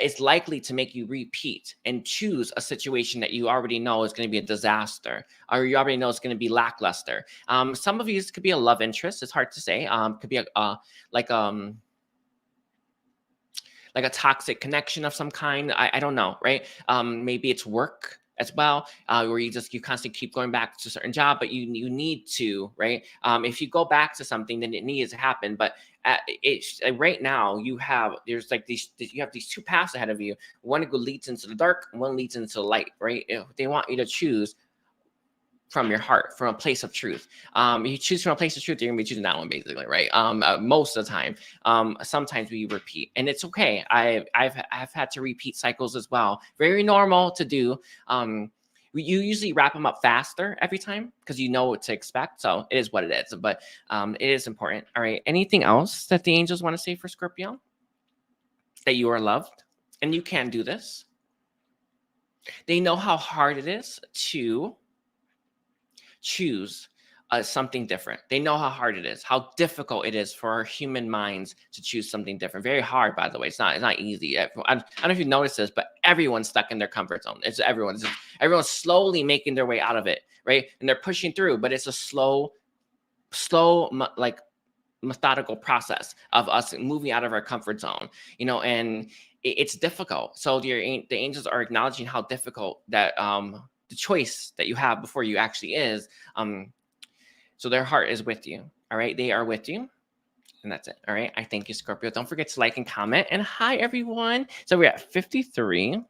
is likely to make you repeat and choose a situation that you already know is going to be a disaster, or you already know it's going to be lackluster. Some of these could be a love interest. It's hard to say. Could be like a toxic connection of some kind. I don't know, right? Maybe it's work as well, where you constantly keep going back to a certain job, but you need to, right? If you go back to something, then it needs to happen. But right now you have these two paths ahead of you. One leads into the dark, one leads into the light, right? They want you to choose from your heart, from a place of truth. You choose from a place of truth, you're gonna be choosing that one, basically, right? Most of the time. Sometimes we repeat, and it's okay. I've had to repeat cycles as well. Very normal to do. You usually wrap them up faster every time because you know what to expect. So it is what it is, but it is important. All right. Anything else that the angels want to say for Scorpio? That you are loved and you can do this. They know how hard it is to choose something different. They know how hard it is, how difficult it is for our human minds to choose something different. Very hard, by the way. It's not easy. I don't know if you noticed this, but everyone's stuck in their comfort zone. Everyone's slowly making their way out of it, right? And they're pushing through, but it's a slow, like methodical process of us moving out of our comfort zone, and it's difficult. So the angels are acknowledging how difficult that the choice that you have before you actually is. So their heart is with you. All right. They are with you. And that's it. All right. I thank you, Scorpio. Don't forget to like and comment. And hi, everyone. So we're at 53,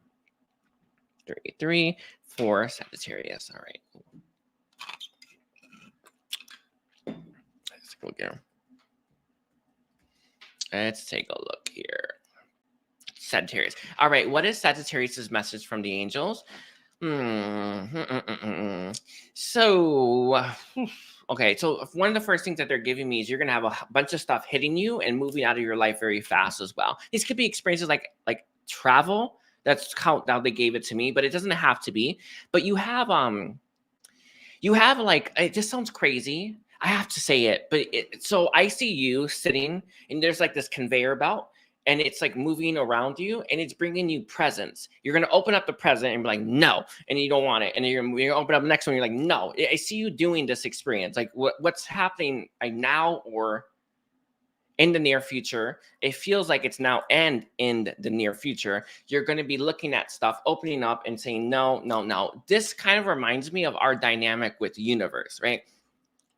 33 for Sagittarius. All right. Let's go again. Let's take a look here. Sagittarius. All right. What is Sagittarius' message from the angels? So, okay, so one of the first things that they're giving me is you're gonna have a bunch of stuff hitting you and moving out of your life very fast as well. These could be experiences like travel. That's how they gave it to me, but it doesn't have to be. But you have like, it just sounds crazy. I have to say it, but so I see you sitting and there's like this conveyor belt. And it's like moving around you and it's bringing you presents. You're going to open up the present and be like, no, and you don't want it. And you're going to open up the next one. You're like, no. I see you doing this experience. Like what's happening right now, or in the near future, it feels like it's now and in the near future, you're going to be looking at stuff, opening up and saying, no, no, no. This kind of reminds me of our dynamic with the universe, right?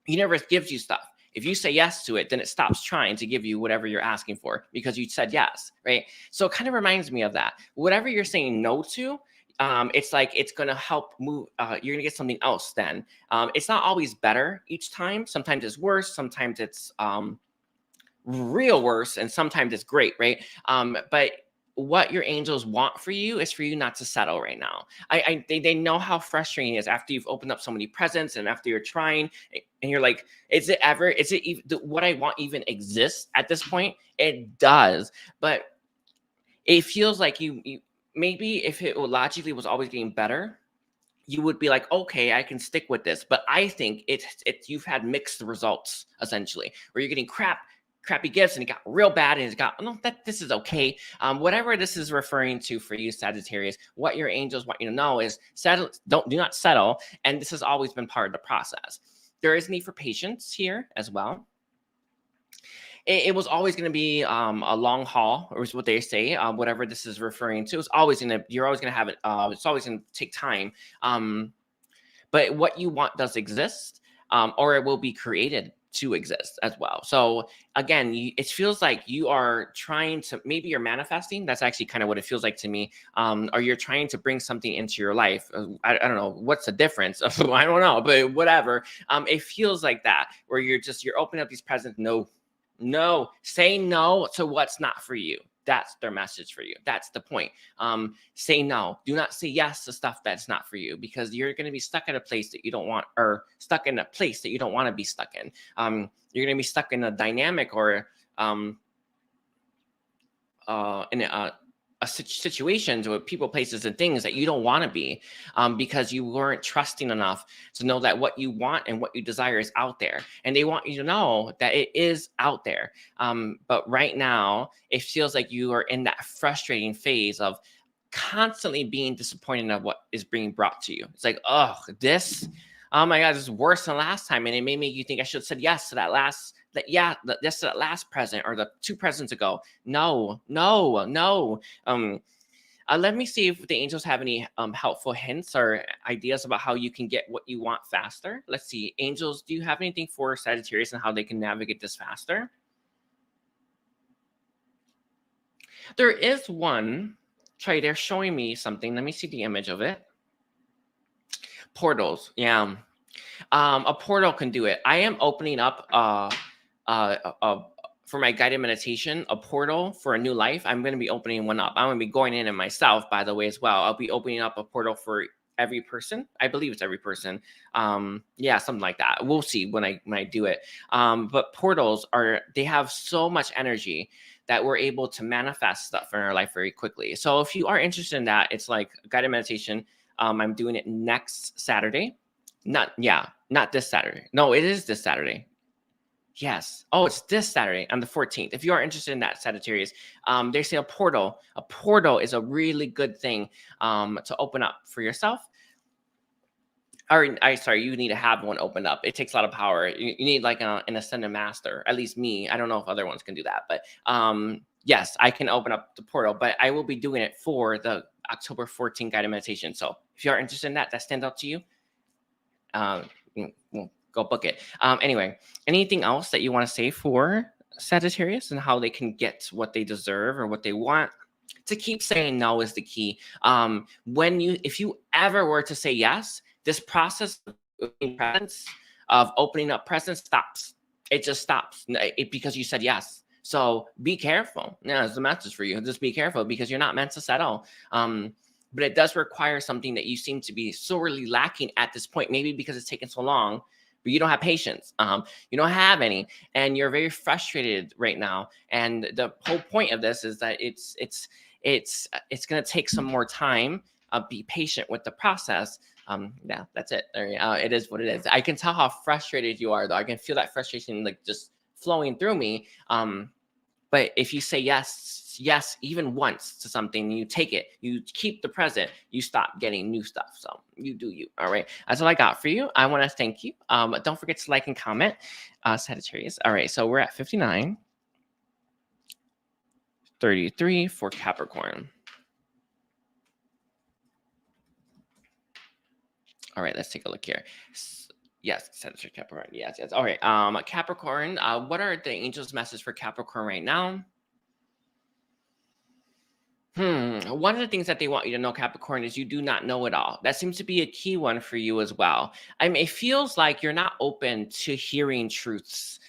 The universe gives you stuff. If you say yes to it, then it stops trying to give you whatever you're asking for because you said yes, right? So it kind of reminds me of that. Whatever you're saying no to, it's like it's going to help move. You're going to get something else then. It's not always better each time. Sometimes it's worse. Sometimes it's real worse, and sometimes it's great, right? But what your angels want for you is for you not to settle right now. They know how frustrating it is after you've opened up so many presents and after you're trying and you're like, is it even what I want even exists at this point? It does, but it feels like you maybe if it logically was always getting better, you would be like, okay, I can stick with this. But I think it's you've had mixed results essentially, where you're getting crappy gifts and it got real bad and it's got this is okay. Whatever this is referring to for you, Sagittarius, what your angels want you to know is settle, do not settle. And this has always been part of the process. There is need for patience here as well. It was always going to be a long haul, or is what they say. Whatever this is referring to, you're always going to have it. It's always going to take time. But what you want does exist, or it will be created to exist as well. So again, it feels like you are trying to, maybe you're manifesting. That's actually kind of what it feels like to me. Or you're trying to bring something into your life. I don't know what's the difference. I don't know, but whatever. It feels like that, where you're opening up these presents. No, say no to what's not for you. That's their message for you. That's the point. Say no. Do not say yes to stuff that's not for you, because you're going to be stuck in a place that you don't want, or stuck in a place that you don't want to be stuck in. You're going to be stuck in a dynamic or in situations with people, places, and things that you don't want to be, because you weren't trusting enough to know that what you want and what you desire is out there. And they want you to know that it is out there. But right now, it feels like you are in that frustrating phase of constantly being disappointed of what is being brought to you. It's like, oh my God, this is worse than last time. And it may make you think I should have said yes to that last present or the 2 presents ago. No. Let me see if the angels have any helpful hints or ideas about how you can get what you want faster. Let's see. Angels, do you have anything for Sagittarius and how they can navigate this faster? There is one. They're showing me something. Let me see the image of it. Portals. Yeah. A portal can do it. I am opening up for my guided meditation, a portal for a new life. I'm going to be opening one up. I'm going to be going in it myself, by the way, as well. I'll be opening up a portal for every person. I believe it's every person. Yeah, something like that. We'll see when I do it. But portals they have so much energy that we're able to manifest stuff in our life very quickly. So if you are interested in that, it's like guided meditation. I'm doing it next Saturday. Not this Saturday. No, it is this Saturday. Yes. Oh, it's this Saturday on the 14th. If you are interested in that, Sagittarius, they say a portal is a really good thing to open up for yourself. Sorry, you need to have one opened up. It takes a lot of power. You need like an ascended master, at least me. I don't know if other ones can do that, but yes, I can open up the portal, but I will be doing it for the October 14th guided meditation. So if you are interested in that stands out to you, we'll go book it. Anyway, anything else that you want to say for Sagittarius and how they can get what they deserve or what they want? To keep saying no is the key. If you ever were to say yes, this process of opening up presents stops. It just stops because you said yes. So be careful. Yeah, it's the message for you. Just be careful because you're not meant to settle. But it does require something that you seem to be sorely lacking at this point, maybe because it's taken so long, but you don't have patience. You don't have any, and you're very frustrated right now. And the whole point of this is that it's going to take some more time. Be patient with the process. Yeah, that's it. It is what it is. I can tell how frustrated you are, though. I can feel that frustration like just flowing through me. But if you say yes, even once to something, you take it, you keep the present, you stop getting new stuff. So you do you. All right. That's all I got for you. I want to thank you. Don't forget to like and comment, Sagittarius. All right. So we're at 59. 33 for Capricorn. All right, let's take a look here. Yes, Sagittarius, Capricorn. Yes, yes. All right. Capricorn, what are the angels' message for Capricorn right now? One of the things that they want you to know, Capricorn, is you do not know it all. That seems to be a key one for you as well. I mean, it feels like you're not open to hearing truths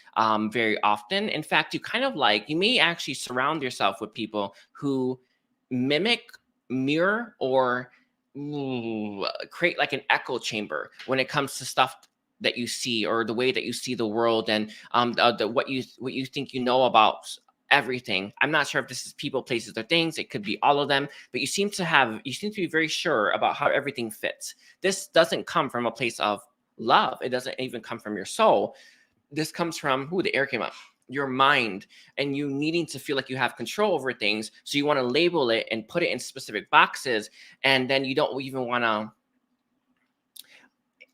very often. In fact, you may actually surround yourself with people who mimic, mirror, or create like an echo chamber when it comes to stuff that you see, or the way that you see the world, and what you think you know about everything. I'm not sure if this is people, places, or things. It could be all of them, but you seem to be very sure about how everything fits. This doesn't come from a place of love. It doesn't even come from your soul. This comes from, the air came up, your mind, and you needing to feel like you have control over things. So you want to label it and put it in specific boxes. And then you don't even want to,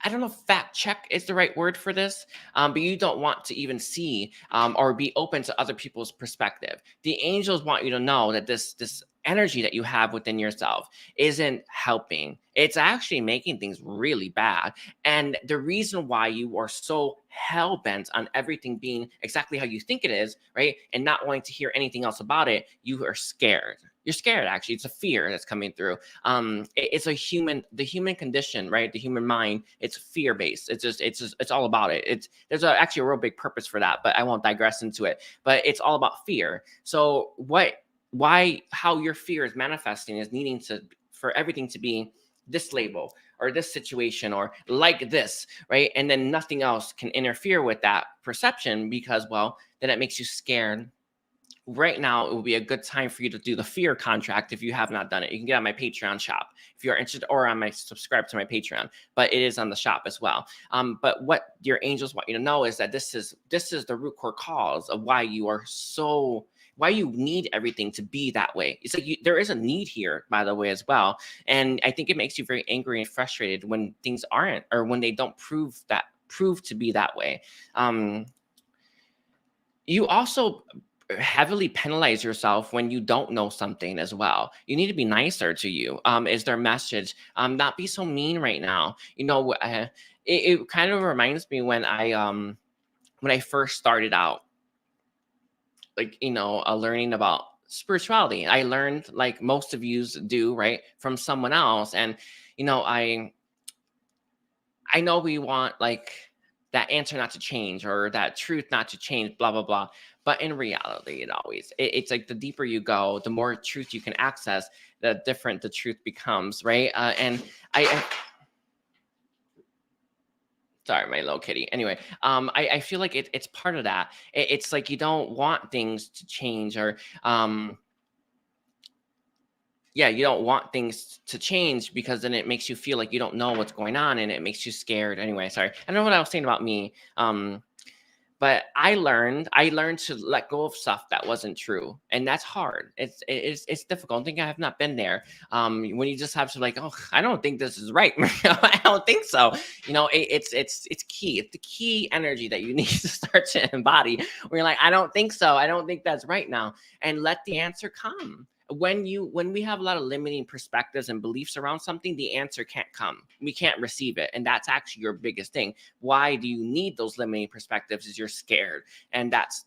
I don't know if fact check is the right word for this, but you don't want to even see or be open to other people's perspective. The angels want you to know that this energy that you have within yourself isn't helping. It's actually making things really bad. And the reason why you are so hell-bent on everything being exactly how you think it is, right, and not wanting to hear anything else about it, you are scared. You're scared, actually. It's a fear that's coming through. It's the human condition, right? The human mind. It's fear-based. It's all about it. There's actually a real big purpose for that, but I won't digress into it. But it's all about fear. So how your fear is manifesting is needing for everything to be this label or this situation or like this, right? And then nothing else can interfere with that perception, because, well, then it makes you scared. Right now, it will be a good time for you to do the fear contract. If you have not done it, you can get on my Patreon shop if you're interested, or on my subscribe to my Patreon, but it is on the shop as well. But what your angels want you to know is that this is the root core cause of why you need everything to be that way. It's like there is a need here, by the way, as well. And I think it makes you very angry and frustrated when things aren't, or when they don't prove to be that way. You also heavily penalize yourself when you don't know something as well. You need to be nicer to you, is their message. Not be so mean right now. It kind of reminds me when I first started out, learning about spirituality. I learned, like most of you do, right, from someone else. And I know we want like that answer not to change, or that truth not to change, blah blah blah. But in reality, it's like the deeper you go, the more truth you can access, the different the truth becomes, right? And sorry, my little kitty. Anyway, I feel like it's part of that. It's like you don't want things to change, or you don't want things to change, because then it makes you feel like you don't know what's going on, and it makes you scared. Anyway, sorry. I don't know what I was saying about me. But I learned to let go of stuff that wasn't true, and that's hard. It's difficult. I think I have not been there. When you just have to I don't think this is right. I don't think so. It's key. It's the key energy that you need to start to embody. Where you're like, I don't think so. I don't think that's right now, and let the answer come. When we have a lot of limiting perspectives and beliefs around something, the answer can't come. We can't receive it. And that's actually your biggest thing. Why do you need those limiting perspectives? Is you're scared. And that's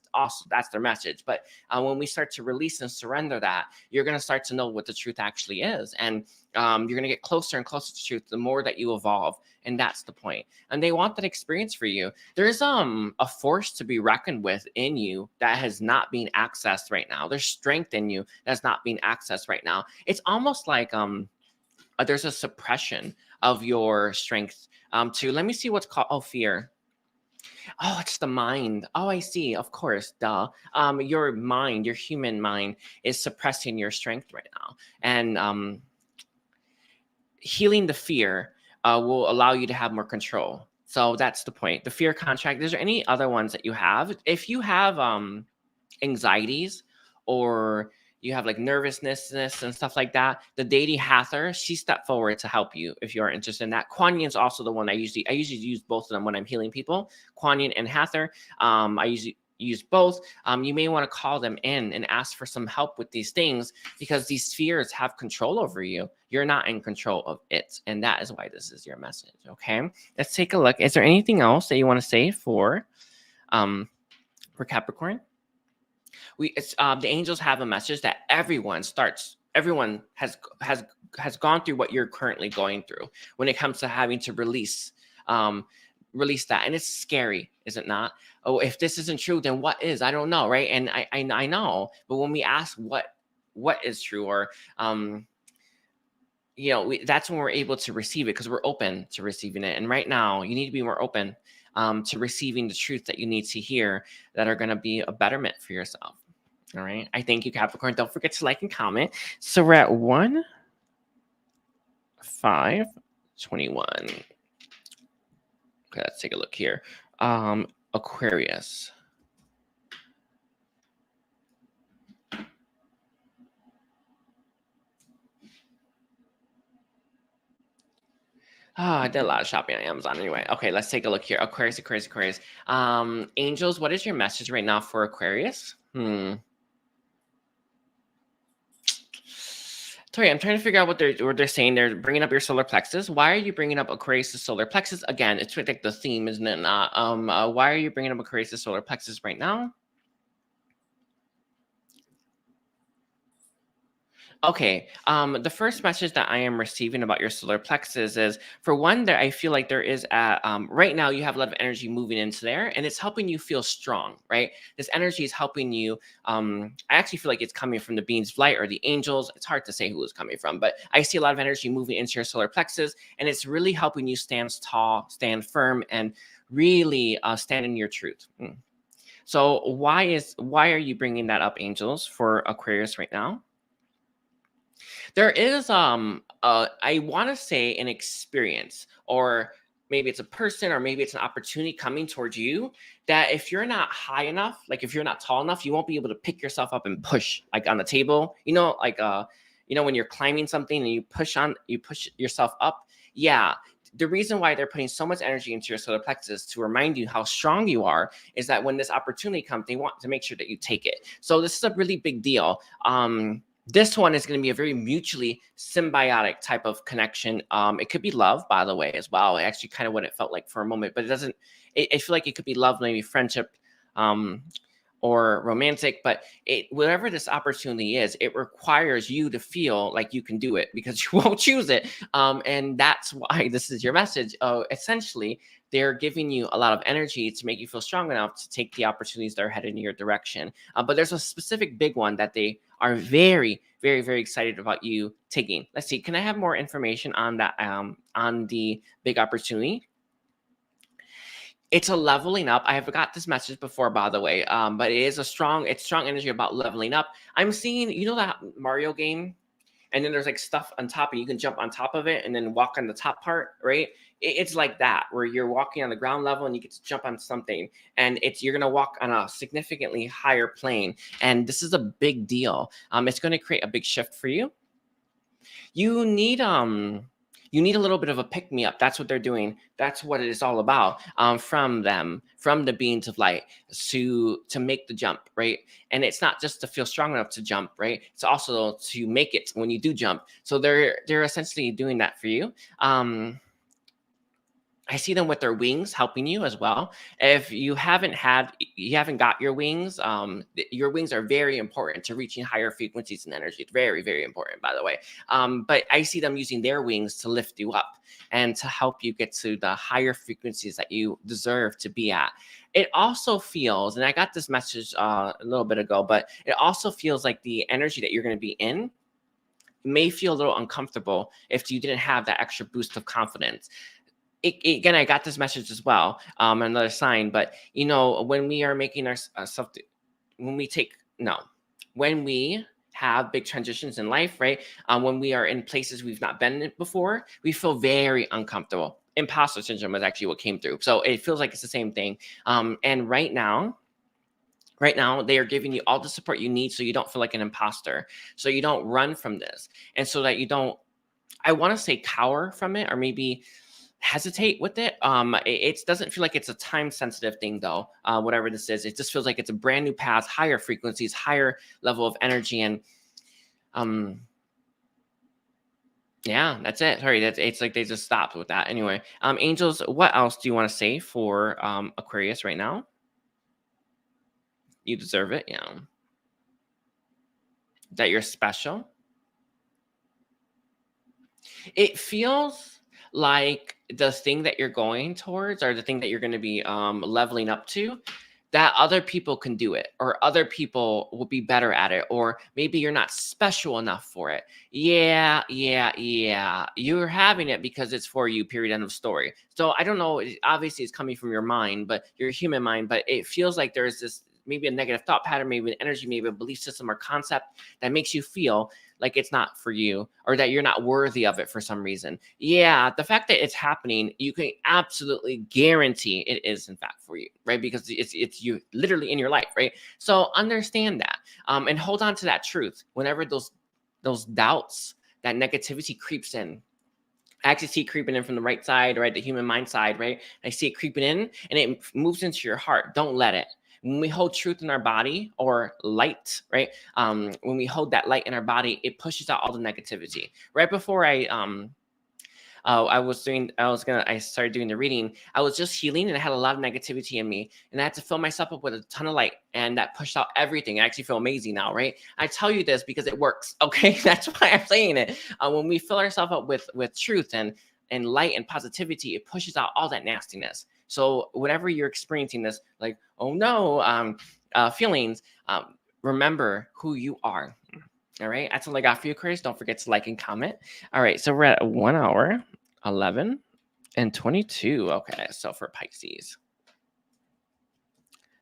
their message. But when we start to release and surrender that, you're going to start to know what the truth actually is. And you're going to get closer and closer to truth the more that you evolve. And that's the point. And they want that experience for you. There's a force to be reckoned with in you that has not been accessed right now. There's strength in you that's not being accessed right now. It's almost like there's a suppression of your strength. Let me see what's called fear. Oh, it's the mind. Oh, I see. Of course, duh. Your mind, your human mind, is suppressing your strength right now, and healing the fear will allow you to have more control. So that's the point. The fear contract. Is there any other ones that you have? If you have anxieties, or you have like nervousness and stuff like that, the deity Hathor, she stepped forward to help you if you're interested in that. Kuan Yin is also the one I usually use both of them when I'm healing people. Kuan Yin and Hathor. I usually use both, you may want to call them in and ask for some help with these things, because these spheres have control over you. You're not in control of it. And that is why this is your message. Okay. Let's take a look. Is there anything else that you want to say for Capricorn? The angels have a message that everyone has gone through what you're currently going through when it comes to having to release that. And it's scary, is it not? Oh, if this isn't true, then what is? I don't know, right? And I know, but when we ask what is true, or that's when we're able to receive it, because we're open to receiving it. And right now, you need to be more open to receiving the truth that you need to hear, that are going to be a betterment for yourself. All right. I thank you, Capricorn. Don't forget to like and comment. So we're at 1/5/21. Okay, let's take a look here. Aquarius. I did a lot of shopping on Amazon anyway. Okay, let's take a look here. Aquarius. Angels, what is your message right now for Aquarius? Sorry, I'm trying to figure out what they're saying. They're bringing up your solar plexus. Why are you bringing up Aquarius' solar plexus? Again, it's like the theme, isn't it? Why are you bringing up Aquarius' solar plexus right now? Okay, the first message that I am receiving about your solar plexus is, for one, that I feel like there is right now you have a lot of energy moving into there, and it's helping you feel strong, right? This energy is helping you. I actually feel like it's coming from the beings of light or the angels. It's hard to say who it's coming from, but I see a lot of energy moving into your solar plexus, and it's really helping you stand tall, stand firm, and really stand in your truth. So why are you bringing that up, angels, for Aquarius right now? There is I want to say an experience, or maybe it's a person, or maybe it's an opportunity coming towards you, that if you're not high enough, like if you're not tall enough, you won't be able to pick yourself up and push, like on the table, when you're climbing something and you push yourself up. Yeah, the reason why they're putting so much energy into your solar plexus to remind you how strong you are is that when this opportunity comes, they want to make sure that you take it. So this is a really big deal. This one is going to be a very mutually symbiotic type of connection. It could be love, by the way, as well. Actually, kind of what it felt like for a moment, but it doesn't. I feel like it could be love, maybe friendship, or romantic. But whatever this opportunity is, it requires you to feel like you can do it, because you won't choose it. And that's why this is your message. Essentially, they're giving you a lot of energy to make you feel strong enough to take the opportunities that are headed in your direction. But there's a specific big one that they are very, very, very excited about you taking. Let's see. Can I have more information on that, on the big opportunity? It's a leveling up. I have got this message before, by the way, but it's strong energy about leveling up. I'm seeing, that Mario game, and then there's like stuff on top, and you can jump on top of it and then walk on the top part, right? It's like that, where you're walking on the ground level and you get to jump on something, and you're gonna walk on a significantly higher plane, and this is a big deal. It's going to create a big shift for you. You need a little bit of a pick me up. That's what they're doing. That's what it is all about. From the beings of light, to make the jump, right? And it's not just to feel strong enough to jump, right? It's also to make it when you do jump. So they're essentially doing that for you. I see them with their wings helping you as well. If you haven't got your wings are very important to reaching higher frequencies and energy. It's very, very important, by the way. But I see them using their wings to lift you up and to help you get to the higher frequencies that you deserve to be at. It also feels, and I got this message a little bit ago, but it also feels like the energy that you're going to be in may feel a little uncomfortable if you didn't have that extra boost of confidence. Again, I got this message as well, another sign, but when we are making ourselves, when we have big transitions in life, right? When we are in places we've not been in before, we feel very uncomfortable. Imposter syndrome is actually what came through. So it feels like it's the same thing. And right now, they are giving you all the support you need, so you don't feel like an imposter, so you don't run from this, and so that you don't, I want to say, cower from it, or maybe hesitate with it. It doesn't feel like it's a time sensitive thing though. Whatever this is, it just feels like it's a brand new path, higher frequencies, higher level of energy, and yeah, that's it. Sorry, it's like they just stopped with that. Anyway, angels, what else do you want to say for Aquarius right now? You deserve it. Yeah, that you're special. It feels like the thing that you're going towards, or the thing that you're going to be leveling up to, that other people can do it, or other people will be better at it, or maybe you're not special enough for it. Yeah, yeah, yeah. You're having it because it's for you, period, end of story. So I don't know. Obviously, it's coming from your mind, but your human mind, but it feels like there's this maybe a negative thought pattern, maybe an energy, maybe a belief system or concept that makes you feel like it's not for you, or that you're not worthy of it for some reason. Yeah, the fact that it's happening, you can absolutely guarantee it is in fact for you, right? Because it's you literally in your life, right? So understand that, and hold on to that truth whenever those doubts, that negativity creeps in. I actually see it creeping in from the right side, right? The human mind side, right? I see it creeping in and it moves into your heart. Don't let it. When we hold truth in our body, or light, right? When we hold that light in our body, it pushes out all the negativity. Right before I started doing the reading. I was just healing and I had a lot of negativity in me, and I had to fill myself up with a ton of light, and that pushed out everything. I actually feel amazing now, right? I tell you this because it works, okay? That's why I'm saying it. When we fill ourselves up with truth and light and positivity, it pushes out all that nastiness. So whenever you're experiencing this, like, oh no, feelings, remember who you are. All right, that's all I got for you, Chris. Don't forget to like and comment. All right, so we're at 1 hour, 11, and 22. Okay, so for Pisces,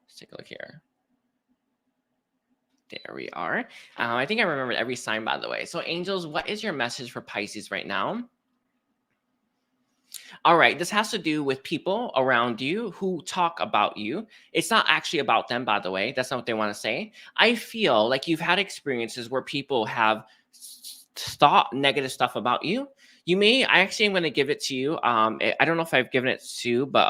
let's take a look here. There we are. I think I remembered every sign, by the way. So angels, what is your message for Pisces right now? All right, this has to do with people around you who talk about you. It's not actually about them, by the way. That's not what they want to say. I feel like you've had experiences where people have thought negative stuff about you. You may, I actually am going to give it to you. I don't know if I've given it to, but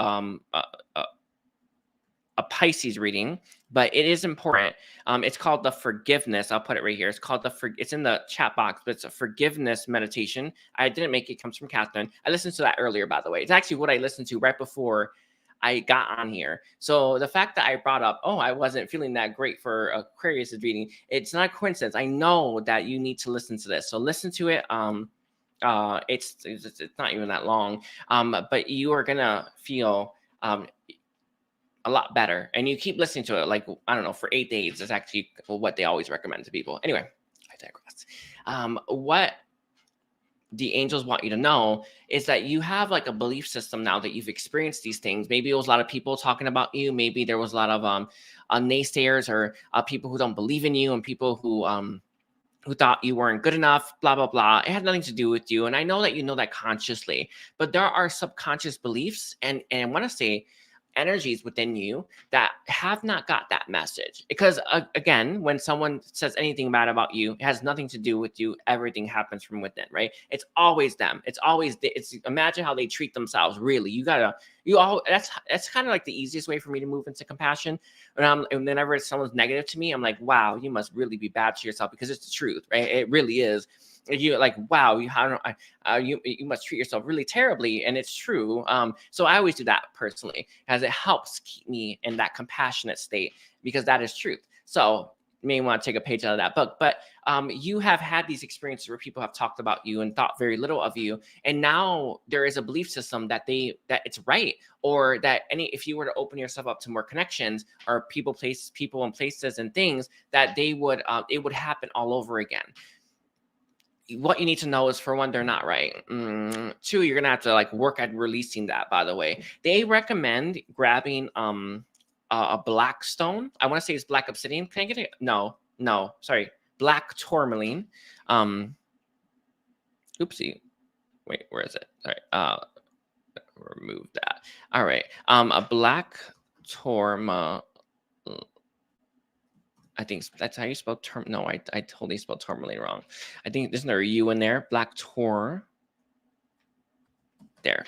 a Pisces reading, but it is important. It's called the forgiveness. I'll put it right here. It's called it's in the chat box, but it's a forgiveness meditation. I didn't make it. It comes from Katherine. I listened to that earlier, by the way. It's actually what I listened to right before I got on here. So the fact that I brought up, oh, I wasn't feeling that great for Aquarius reading, it's not a coincidence. I know that you need to listen to this. So listen to it. It's not even that long. But you are gonna feel a lot better, and you keep listening to it, like, I don't know, for 8 days. Is actually what they always recommend to people. Anyway, I digress. What the angels want you to know is that you have like a belief system now that you've experienced these things. Maybe it was a lot of people talking about you. Maybe there was a lot of naysayers, or people who don't believe in you, and people who thought you weren't good enough, blah, blah, blah. It had nothing to do with you. And I know that you know that consciously, but there are subconscious beliefs and I want to say energies within you that have not got that message. Because again, when someone says anything bad about you, it has nothing to do with you. Everything happens from within, right? It's always them. It's imagine how they treat themselves. Really, that's kind of like the easiest way for me to move into compassion. And whenever someone's negative to me, I'm like, wow, you must really be bad to yourself, because it's the truth, right? It really is. You're like, wow, you must treat yourself really terribly, and it's true. So I always do that personally, as it helps keep me in that compassionate state, because that is truth. So you may want to take a page out of that book, but you have had these experiences where people have talked about you and thought very little of you, and now there is a belief system that it's right, or that if you were to open yourself up to more connections, or people and places and things, that it would happen all over again. What you need to know is, for one, they're not right. Two, you're gonna have to like work at releasing that. By the way, they recommend grabbing a black stone. I want to say it's black obsidian. Can I get it? No, sorry, black tourmaline. Oopsie. Wait, where is it? Sorry. Remove that. All right. A black tourmaline. I think that's how you spell no, I totally spelled tourmaline wrong. I think there's another U in there. Black tour. There.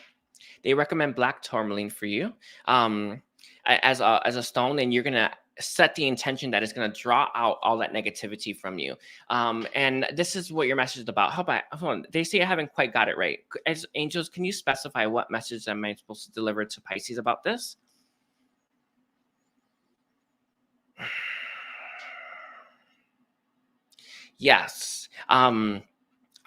they recommend black tourmaline for you as a stone, and you're gonna set the intention that it's going to draw out all that negativity from you. And this is what your message is about. Hold on. They say I haven't quite got it right. As angels, can you specify what message am I supposed to deliver to Pisces about this? Yes. A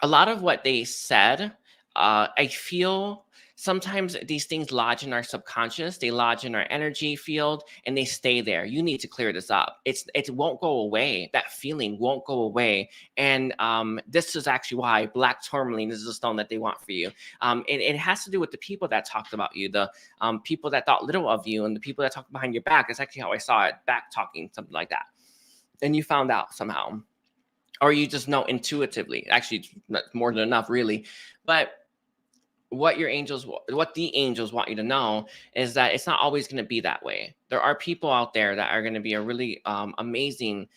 lot of what they said, I feel sometimes these things lodge in our subconscious, they lodge in our energy field, and they stay there. You need to clear this up. It won't go away. That feeling won't go away. And this is actually why black tourmaline is the stone that they want for you. It has to do with the people that talked about you, the people that thought little of you, and the people that talked behind your back. It's actually how I saw it, back talking, something like that. And you found out somehow. Or you just know intuitively. Actually, more than enough, really. But what the angels want you to know is that it's not always going to be that way. There are people out there that are going to be a really amazing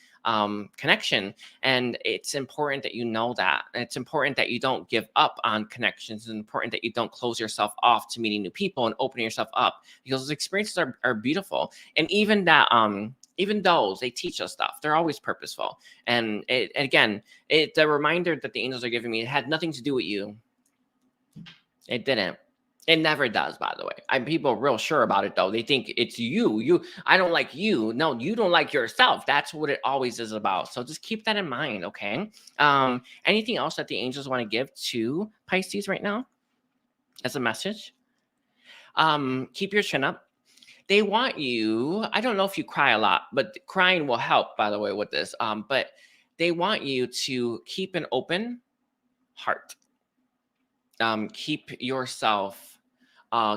connection, and it's important that you know that. It's important that you don't give up on connections. It's important that you don't close yourself off to meeting new people and opening yourself up, because those experiences are beautiful. And even that even those, they teach us stuff. They're always purposeful. And the reminder that the angels are giving me, it had nothing to do with you. It didn't. It never does, by the way. People are real sure about it, though. They think it's you. I don't like you. No, you don't like yourself. That's what it always is about. So just keep that in mind, okay? Anything else that the angels want to give to Pisces right now as a message? Keep your chin up. They want you, I don't know if you cry a lot, but crying will help, by the way, with this. But they want you to keep an open heart. Keep yourself,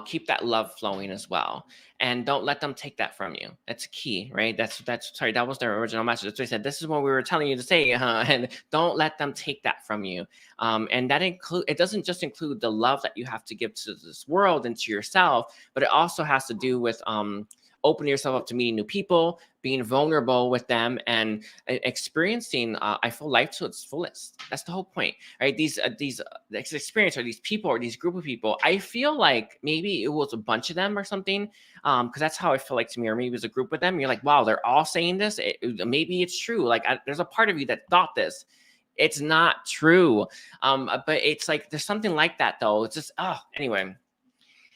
keep that love flowing as well. And don't let them take that from you. That's key, right? Sorry, that was their original message. That's what they said. This is what we were telling you to say, and don't let them take that from you. And that it doesn't just include the love that you have to give to this world and to yourself, but it also has to do with opening yourself up to meeting new people, being vulnerable with them, and experiencing I feel life to its fullest. That's the whole point, right? This experience, or these people, or these group of people, I feel like maybe it was a bunch of them or something, because that's how I feel like to me. Or maybe it was a group of them. You're like, wow, they're all saying this. Maybe it's true. Like there's a part of you that thought this. It's not true. But it's like there's something like that, though. It's just anyway.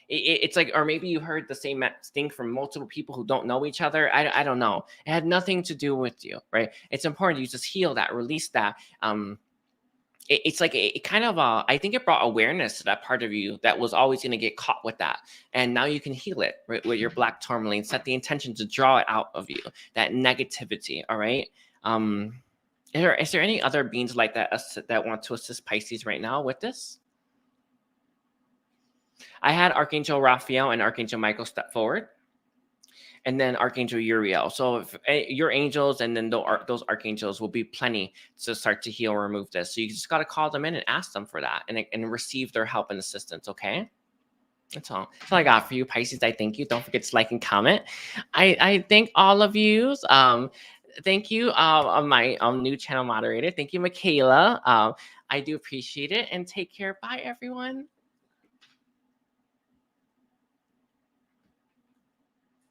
It's like, or maybe you heard the same thing from multiple people who don't know each other. I don't know. It had nothing to do with you, right? It's important you just heal that, release that. It's like it kind of I think it brought awareness to that part of you that was always going to get caught with that, and now you can heal it, right, with your black tourmaline. Set the intention to draw it out of you, that negativity. All right. Is there any other beings like that that want to assist Pisces right now with this? I had Archangel Raphael and Archangel Michael step forward, and then Archangel Uriel. So if your angels and then those archangels will be plenty to start to heal or remove this. So you just got to call them in and ask them for that, and receive their help and assistance, okay? That's all I got for you, Pisces. I thank you. Don't forget to like and comment. I thank all of you. Thank you, my new channel moderator. Thank you, Michaela. I do appreciate it, and take care. Bye, everyone.